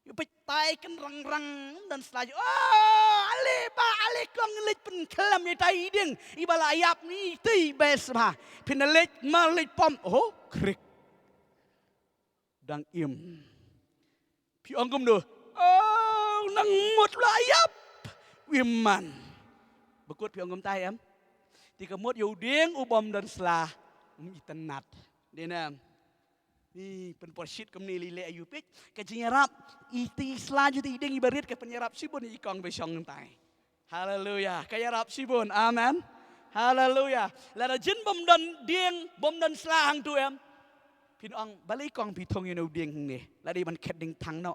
Yu pe tai ken rang dan slah. Oh ale ba ale kong le pen kelam ye tai ding ibala ayap ni ti bes ba. Pin le ma le pom oh krik. Dang im. Pi ongkum do. Oh, nang mut layap wiman. Bekut piang gom tai em. Tika mut yuding ubom dan selah itenat. Dena ni penporsit kemni lile ayu pik kejenyerap iti selah juti iding ibarit ke penyerap sibun ikong besong tai. Haleluya. Kayarap sibun. Amen. Haleluya. Lada jin bom dan ding bom dan selah hang tu em. Pin ong balik kong pitong yunu ding ni. Lada iban keding tang no.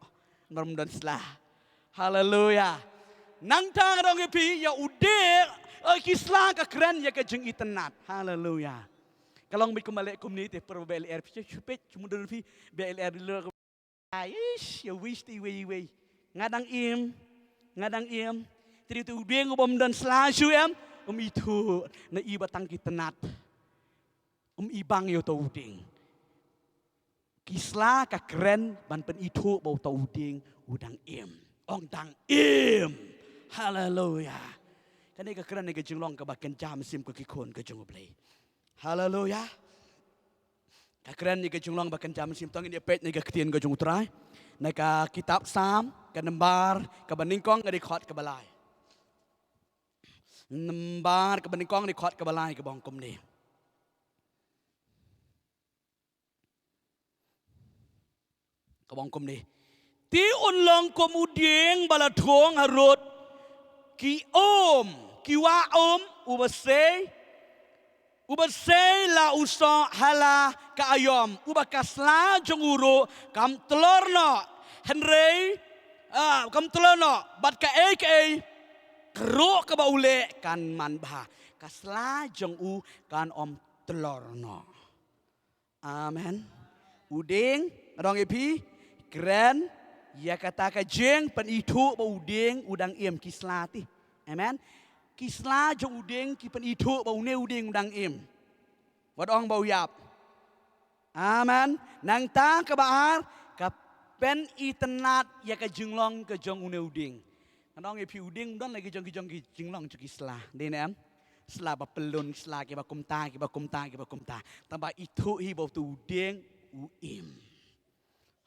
Norm dan selah. Haleluya. Nang tang dong pi ya ude kislah ka keren ya ka jeng itenat. Haleluya. Kalau ngi kembali community per BLR cepet cuma dulu pi BLR dulu. Aish ya wish ti we. Ngadang im. Tri tu ude ngobom dan selah su em. Itu na iba tang itenat. Ibang yo to uding. Kislah ka keren ban pen itu bau tau uding udang im. Ong dang im. Haleluya. Kani ka keren ka jinglong ka baken jam sim ka kikon ka jung play. Haleluya. Ka keren ka jinglong baken jam sim tong ni pet ni ka ketien ka jung trai. Na ka kitab sam ka nembar ka baningkong ka dikhot ka balai. Nembar ka baningkong dikhot ka balai ka bongkom ni. Kabongkom ni. Ti unlong komuding baladhong harut ki wa ubasay la usa hala ka ayom ubakasla jonguro kam telorno henry kam telorno bat ka kero ka baule kan manba kasla jongu kan om telorno amen uding rong epi keren ya kata ka jeng pen itu ba uding udang im kislati amen kisla jong uding ki pen itu ba une uding udang im wadong bau yap amen nang ta ka baar ka pen itenat ya ka jenglong ka jong une uding anong epi uding don lagi jong jenglong ki kisla dene sla ba pelun sla ki ba kumta tamba itu hi bau tu uding uim.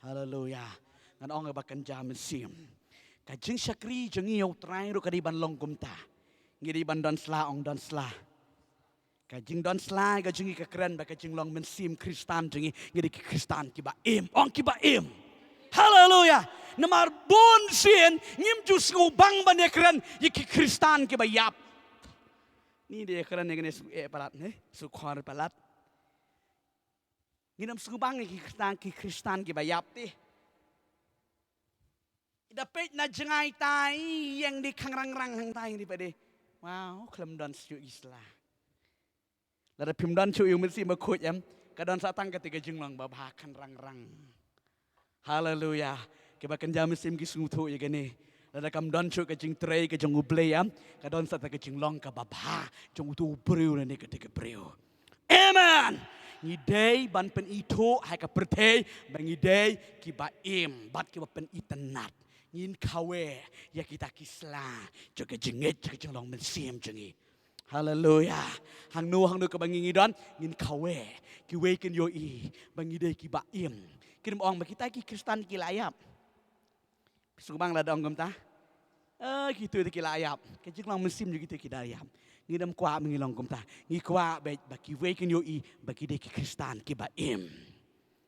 Haleluya. Ngan ong bakan jam sim. Kajing syakri jengi yau trai ro kadi ban long kumta. Ngiri ban don sla ong don sla. Kajing don sla kajing ka keren ba kajing long mensim Kristan jengi ngiri ki Kristan ki ba im ong ki ba im. Haleluya. Namar bon sin ngim jus ngubang ban ya keren ki Kristan ki ba yap. Ni dia keren ngene su palat su khor palat. Nginam sugubang ki Kristan ki bayap ti. Dapet na jengai tai yang di kangrang-rang hang tai di pade. Wow, kelam don su islah. Lada pim don su yung mesti makut yam. Kadon satang ketika jenglang babakan rang-rang. Haleluya. Kebakan jam sim ki sungutu ya gini. Lada kam don su ke jeng tray ke jeng ublay yam. Kadon satang ke jenglong ke babha. Jeng utu ubriu na ni ketika briu. Amen. Ngidei ban pen itu hai ka pertei bangidei ki ba im bat ki ba pen itenat ngin kawe ya kita kisla jaga jengit jaga jenglong mensim jengi. Hallelujah. Hang nu ke bangi ngidon ngin kawe ki weken yo i bangi dei ki baim. Kirim ong ba kita ki Kristen ki layap. Subang la dong gam ta. Gitu ki layap. Ke jenglong mensim jo gitu ki dayap. Ngidam kwa mengilong gam ta. Ngi kwa ba ki weken yo i bagi dei ki Kristen ki baim.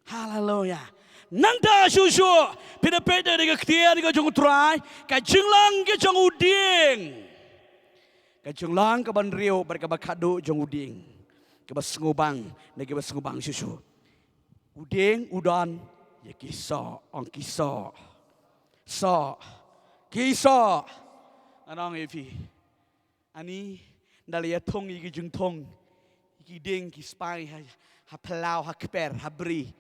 Hallelujah. Nanta susu peda-peda dengan ketia dengan jong try ka jenglang ke jong uding ka jenglang ka ban rio bar ka bakado jong uding ka basngubang nagi basngubang susu uding udon ya kiso ong kiso so kiso anong evi ani dalia thong igi jeng thong igi ding ki spai ha pelau ha keper ha bri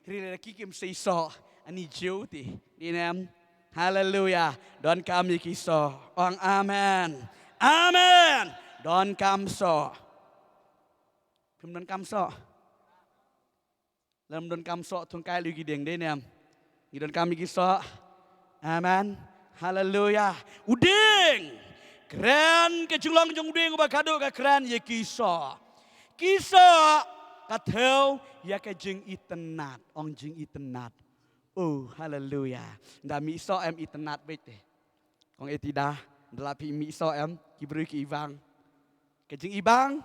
Rila kikim seiso ani jauti dinam haleluya don kami kiso ong amen amen don kamso pim don kamso lam don kamso tungkai lu gideng dinam ngidon kami kiso amen haleluya uding keren ke junglong jong uding ba kado ka keren ye kiso katheu ya ka jing itenat ong jing itenat oh haleluya nda mi so em itenat bete ong etida delapi mi so em kibru ki ibang ka jing ibang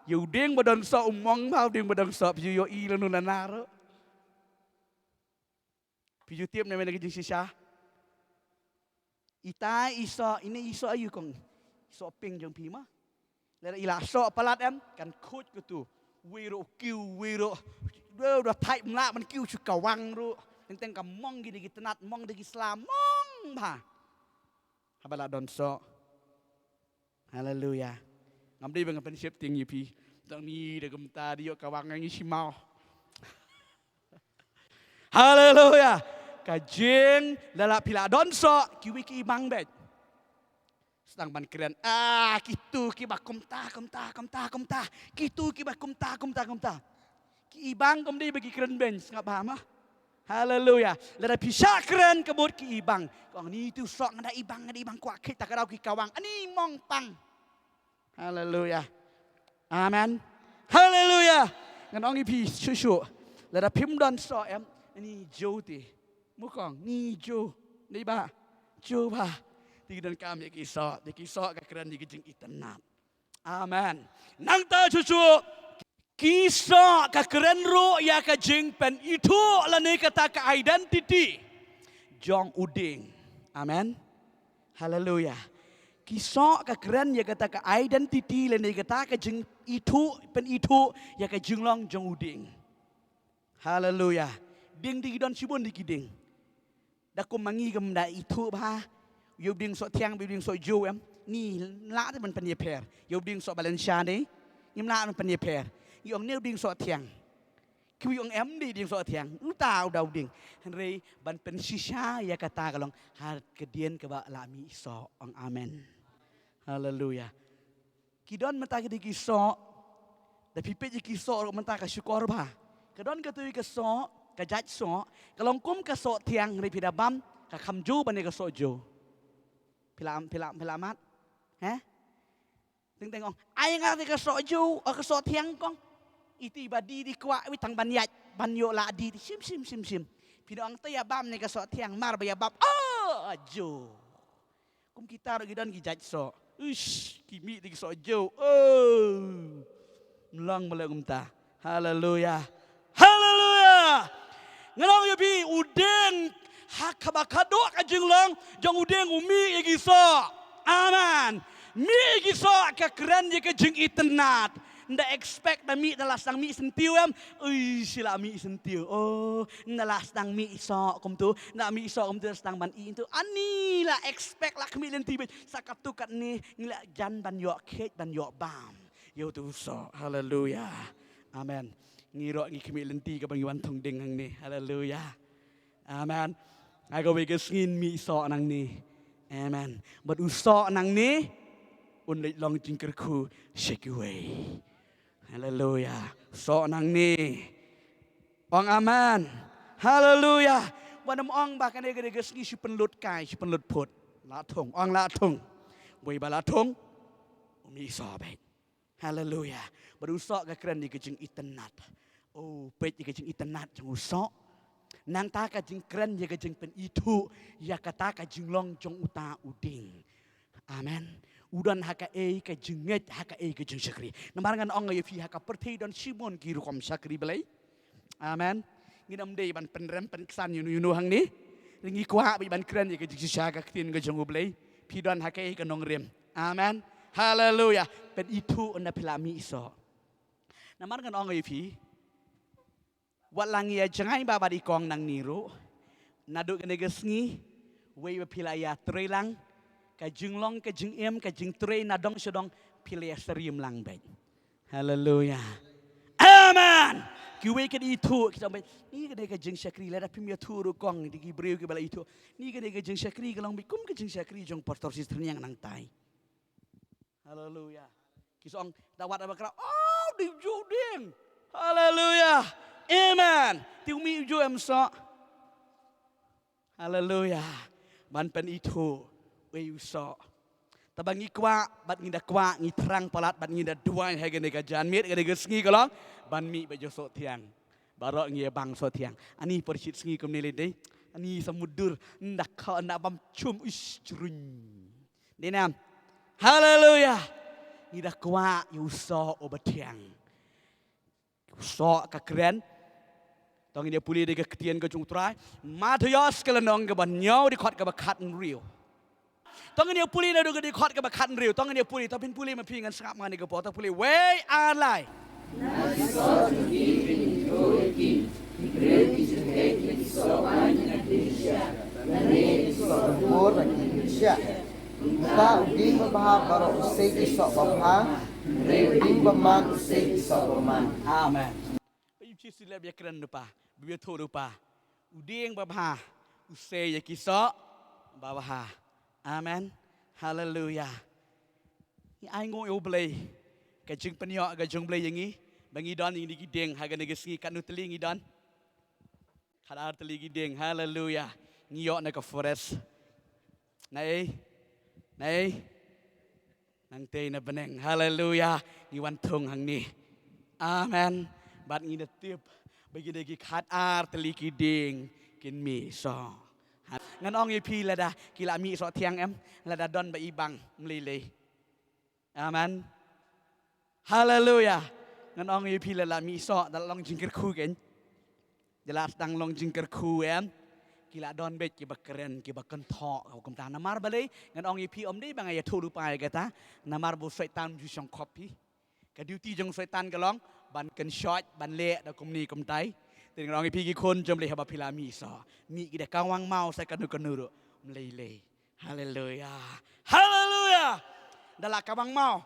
yu ding badon so umong mau ding badon so piu yo i lanu nanaro piu tiep ne mena ka jing sisa ita iso ini iso ayu kong iso ping jong pi ma le ila so palat em kan khut ku tu wiro kiu wiro udah type mla man kiu chu kawang ru teng ka mong gini tenat mong de Islam mong ba habala don so haleluya ngamdi bang pen siap ting yipi tang ni de gemta dio kawang ngi simau haleluya kajeng lala pila don so kiwi ki bang bet sedang ban keren kitu ki ba kumta kitu ki ba kumta ki ibang kom di bagi keren bench ngap paham ah haleluya lada pisah keren kebut ki ibang kong ni tu sok ngada ibang kuat kita karau ki kawang ani mong pang haleluya amen haleluya ngan ong ipi susu lada pim don so em ni jo ti mukong ni jo ni ba jo ba Tinggal kami kisah kekeren di kejeng itenat. Amen. Nang ta susu kisah kekeren ro ya kejeng pen itu lani kata ke identity. Jong uding. Amen. Haleluya. Kisah kekeren ya kata ke identity lani kata kejeng itu pen itu ya kejeng long jong uding. Haleluya. Ding di don sibon di kiding. Daku mangi gemda itu bah. Yo ding so tiang ding so jo em ni la te man panye per yo ding so Valencia ni ngim la man panye per yo ne ding so tiang ki yo em di ding so tiang u ta dau ding henry ban pen shisha ya kata kalong har kedien ke ba la mi so ong amen haleluya kidon mata ke di so da pipet ki so mata ka syukur ba kedon ke tu ke so ka jaj so kalong kum ke so tiang ri pidabam ka kamju ban ke so jo Pilamat, Teng ong, ay nga ka soju, o ka so tiang kong, iti badi di kwa, witang banyat, banyo la di, sim. Pinong taya bam ni ka so tiang, mar ba bam, jo. Kung kita ro gidan gijat so, kimi di so jo, Lang malagum ta, haleluya. Nganong yapi udeng hakabakado ka jenglang jang udeng umi igiso aman mi igiso ka keren je ka jeng itenat nda expect na mi dalas nang mi sentiu em sila mi sentiu dalas nang mi iso kum tu na mi iso kum tu stang ban i tu ani la expect la kami lenti sakatukat ni ngila jan ban yo khet ban yo bam yo tu so haleluya amen ngiro ngi kami lenti ka bang wan thong ding hang ni haleluya amen Aku bekas ngin mi so nang ni, amen. But uso nang ni, unlit long jingkerku shake away, hallelujah. So nang ni, ong amen, hallelujah. วันน้ำอ่องบากันเองก็ได้สกีชิเป็นลุดกายชิเป็นลุดผดละทงอ่องละทงบวยบาละทงมีสอบเฮาเลลูยาบรรลุสอกกระเกรนดีก็จึงอิตนัดโอ้เป็ดดีก็จึงอิตนัดจึงอุสอนางตาก็จึงเกรนดีก็จึงเป็นอิทุยากตาก็จึงลองจงอุตาอุดิงอาเมนudan haka ke jenget haka ke jeng syakri namarangan ong ya fi haka perti dan simon ki rukom syakri belai amen ngidam dei ban penrem penkesan yunu hang ni ringi kwa bi ban kren ya ke jeng syaka tin ke jeng belai pi dan haka ke nong rem amen haleluya pen itu onna pelami iso namarangan ong ya fi wat langi ya jengai baba di kong nang niru naduk ke gesngi wei pilaya trelang kajeng long kajeng em kajeng tre nadong sedong pilih serium lang baik. Haleluya. Amen. Kiwe ke itu kita baik. Ni ke kajeng syakri lada pimia turu kong di Gibril ke bala itu. Ni ke kajeng syakri kalau bikum kajeng syakri jong pastor sister yang nang tai. Haleluya. Kisong dawat apa kira? Oh di juding. Haleluya. Amen. Tiumi uju emso. Haleluya. Ban pen itu. Weyuso, tabang ikwa, bat nginda kwa, ngitrang palat, bat nginda dua yang hagen deka janmit, hagen deka sengi kalau, ban mi bejo so tiang, barok ngia bang so tiang, ani persit sengi kum nilai deh, ani samudur, ndak kau ndak bam cum isjrun, denam, haleluya, nginda kwa, yuso obat tiang, yuso kakren, tong dia pulih deka ketian ke jung trai, matayos kelenong ke ban nyau di kot ke bakat nriu. Tong ini puli na doga di khot ke bakat riu. Tong ini puli tapi puli mapingan sengap mani ke pota puli. Way alai.
Muka uding berbahag baru usai kisok berbahag. Uding bermak usai kisok bermak.
Amen. Ibu sila biar keren lupa, biar tahu lupa. Uding berbahag usai kisok berbahag. Amen. Haleluya. Ni ai ngoi oblay. Kajeng penyo kajeng blay yang ni. Bangi don ini gideng haga negeski kanu telingi don. Kadar telingi gideng. Haleluya. Ngiyok na ka forest. Nai. Nang tay na beneng. Haleluya. Ni wantung hang ni. Amen. Bat ngi na tip. Bagi degi kadar telingi gideng. Kin mi so. Ngan ong yipi lada kila mi so tiang em lada don ba ibang mlile. Amen. Haleluya. Ngan ong yipi lada mi so dal long jingkir khu gen. Jelas dang long jingkir khu em. Kila don bet ki bakeren ki bakan tho hukum ta namar balai ngan ong yipi om dei bang ya thu lupai kata namar bu syaitan ju song kopi. Ka duty jong syaitan ka long ban ken shot ban le da kum ni kum tai. Ting orang pergi kon jom leh habis pilami so. Mi kita kawang mau saya kanu meleleh. Haleluya. Haleluya. Dalam kawang mau.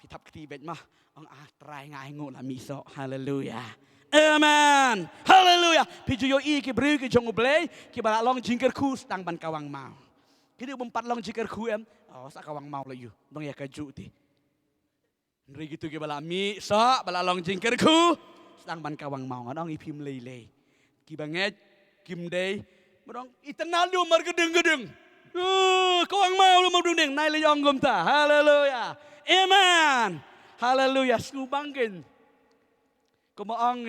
Pitap ketibet mah. Ang try ngai ngut lah mi so. Haleluya. Amen. Haleluya. Piju yo i ke beri ke jong ublay. Ke balak long jingker ku stang ban kawang mau. Kita bompat long jingker ku em. Oh sak kawang mau lah you. Dong ya kaju ti. Ngeri gitu ke balak mi so. Balak long jingker ku. Sedang ban kawang mau ngadong ipim lele. Kibanget kim day. Merong itenal lu mar gedeng. Kawang mau lu mau deng nai le yong gum ta. Haleluya. Amen. Haleluya. Skubangkin. Kumaong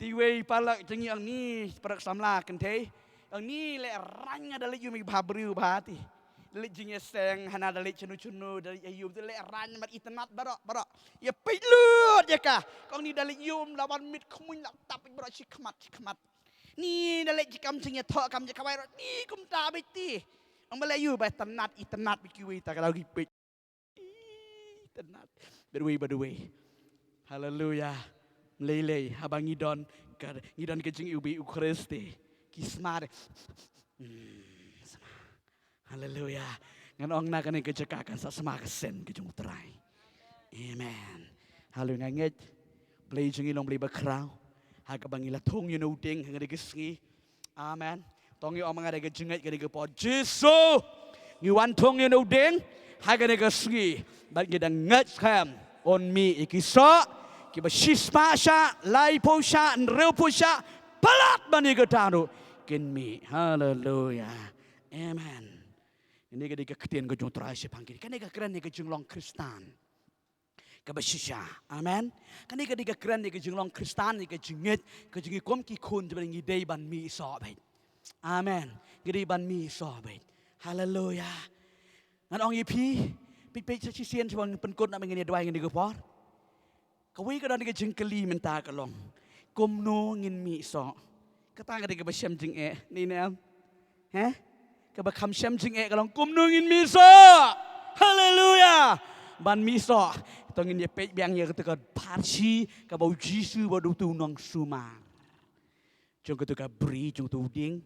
tiwe palak jengi ang ni perak samla kente. Ang ni le ranya dali yu mi babriu bahati. Dali jinge seng hana dali cunu dali ayum dali ranya mat itenat barok. Ya pilut ya ka. Kong ni dali yum lawan mit kumuin lak tapi barok cikmat. Ni dali jikam jinge thok kam jakawai ni kum ta beti. Ang Melayu ba itenat bikiwi ta kalau gipit. Itenat. Berwe. Haleluya. Lele habang ngidon ke jing ubi Ukristi. Kismar. Haleluya. Ngan ong na kaning kejakakan sa semakasen kejung terai. Amen. Haleluya nget. Play jing ilong play bakraw. Haga bangila tong you know ding hanga digesngi. Amen. Tong yu omang ada kejengat ke po Jesu. Ngi wan tong you know ding haga digesngi. Bagi dan nget kam on mi ikiso. Kiba shispa sha, lai po sha, nreu po sha, palat bani ke taru. kin mi. Hallelujah. Amen. Ini ketika ketian kejung terakhir panggil. Kan ini keren ni kejung long Kristen. Kebasisya. Amen. Kan ini ketika keren ni kejung long Kristen ni kejungit kejungi kom ki kun jebel ngidei ban mi sobet. Amen. Ngidei ban mi sobet. Hallelujah. Ngan ong yipi pik sisien sebang penkut nak mengini doa ngini gepor. Kawi ka dan kejung keli menta kalong. Kom no ngin mi so. Kata ketika basyam jeng ni nem. Kaba kam syam jing kalong kum nungin miso. Haleluya. Ban miso. Tongin ye pek biang ye ketika parsi ka bau jisu bau tu nong sumar. Jong ketika beri jong tu uding.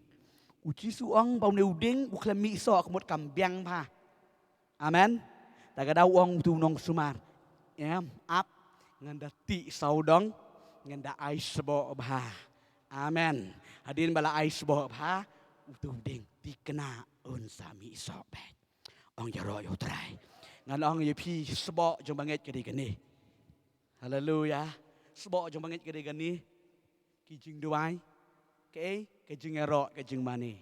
Ujisu ong bau ne uding uklam miso kemut kam biang pa. Amen. Tak ada uang tu nong sumar. Up nganda ti saudong nganda ais bo ba. Amen. Hadirin bala ais bo ba. Utu ding dikena unsami sobet. Ong jaro yo try. Ngan ong ye pi sebok jong banget kedi gani. Haleluya. Sebok jong banget kedi gani. Ki jing duai. Ke jing ero ke jing mani.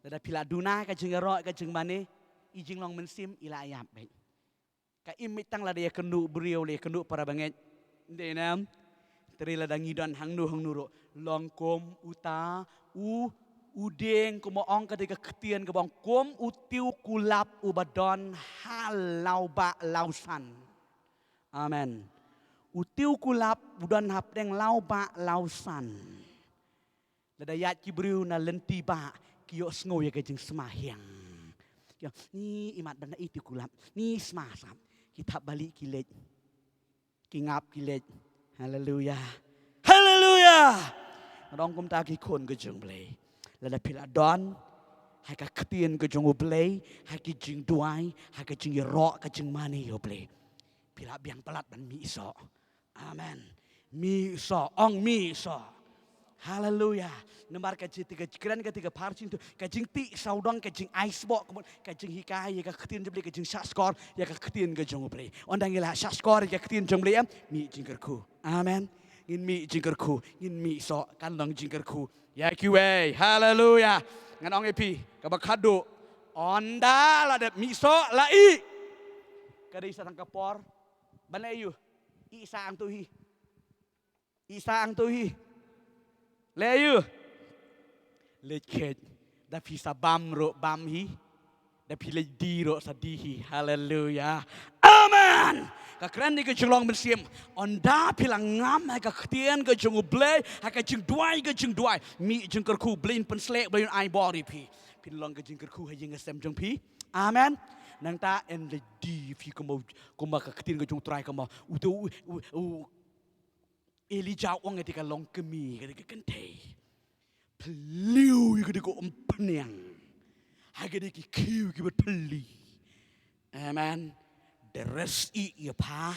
Lada pila duna ke jing ero ke jing mani. I jing long mensim ila ayap bet. Ka imit tang lada ye kendu beriau le kendu para banget. Ndai nam. Teri lada ngidon hang nu ro. Longkom uta udeng kumoong ketika ketian kebang kom utiu kulap ubadon halau ba lausan. Amen. Utiu kulap udon hapdeng lau ba lausan. Ledayat kibriu na lenti ba kiyo sngo ya kejeng semahyang. Ni imat dana itu kulap. Ni semasam. Kita balik kilet. Kingap kilet. Haleluya. Haleluya. Rong kum taki kon kejeng blay. Lada pila don, hai ka ketian ke jong oblay, hai ki jing duai, hai ka jing yerok ka jing mani oblay. Pila biang pelat ban mi iso. Amen. Mi iso, ong mi iso. Haleluya. Nembar ka tiga keren ketiga parcin tu, ka jing ti saudong ka jing ice box, ka jing hikai ka ketian jeblay ka jing saskor, ya ka ketian ke jong oblay. Ondang ila saskor ya ketian jong oblay mi jingkerku. Amen. Ngin mi jingkerku, ngin mi iso kandang jingkerku. Ya kiwe, haleluya. Ngan ong epi, kabakado. Onda la de miso la i. Kada isa tang kapor. Bana ayu. Isa ang tuhi. Isa ang tuhi. Le ayu. Leket. Da pisa bamro bamhi. Da pila diro sadihi. Haleluya. Amen. Kakran ni ke jong long mensim. Onda pila ngam hai ka ketian ke jong ublay. Hai ka jing duai ke jing duai. Mi jing kerku blain penslek blain ai body pi. Pin long ke jing kerku hai jing ngesem jong pi. Amen. Nang ta en le di pi kuma ka ketian ke jong trai kuma. Utu Elijah wang etika long kemi ketika kentei. Peliu ketika umpenyang. Hai ketika kiu kibat peli. Amen. Deres i ya pa.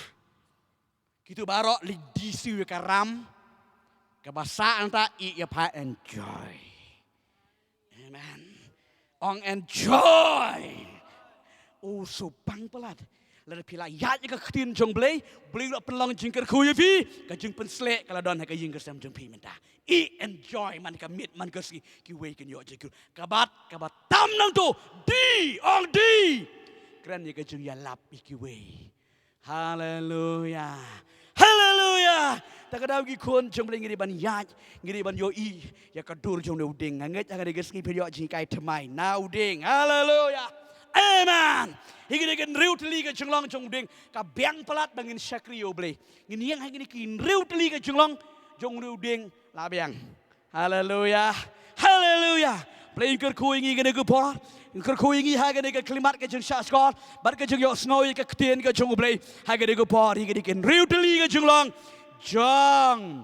Kitu barok lidisi karam. Kebasaan ta i ya pa enjoy. Amen. Ong enjoy. Oh so bang pelat. Lalu pila yat ka ketin jong blay. Blay lo penlang jingker kuya pi. Ka jing penslek kalau don ha ka jingker sam jong pi menta. I enjoy man ka mit man ka si ki we ken yo jiku. Kabat tam nang tu. Di ong di. Keren ya kejung ya lap ikiwe. Haleluya. Haleluya. Tak ada lagi kon jong boleh ngiri ban yat, ngiri ban yo i, ya kadur jong ne uding, nganget akan digeski periok jingkai temai. Na uding. Haleluya. Amen. Hingga dengan riu teli ke jong long jong uding, ka biang pelat bangin syakrio boleh. Ngini yang hingga kin riu teli ke jong long jong uding la biang. Haleluya. Haleluya. Play kerku ingi gene gupor. Kerku ingi haga de klimat ke jeng saskor. Bar ke jeng yo snowy ke ketien ke jeng play. Haga de gupor hingga diken riu teli ke jeng long. Jong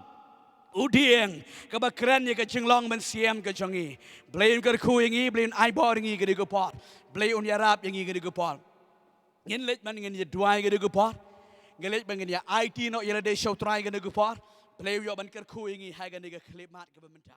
uding kebakran ke jeng long mensiam ke jongi. Play kerku ingi play ai bor ingi gene gupor. Play un yarap ingi gene gupor. Ngin let man ngin ye duai gene gupor. Ngelet bangin ya IT no yela de show try gene gupor. Play yo ban kerku ingi haga de klimat ke bementa.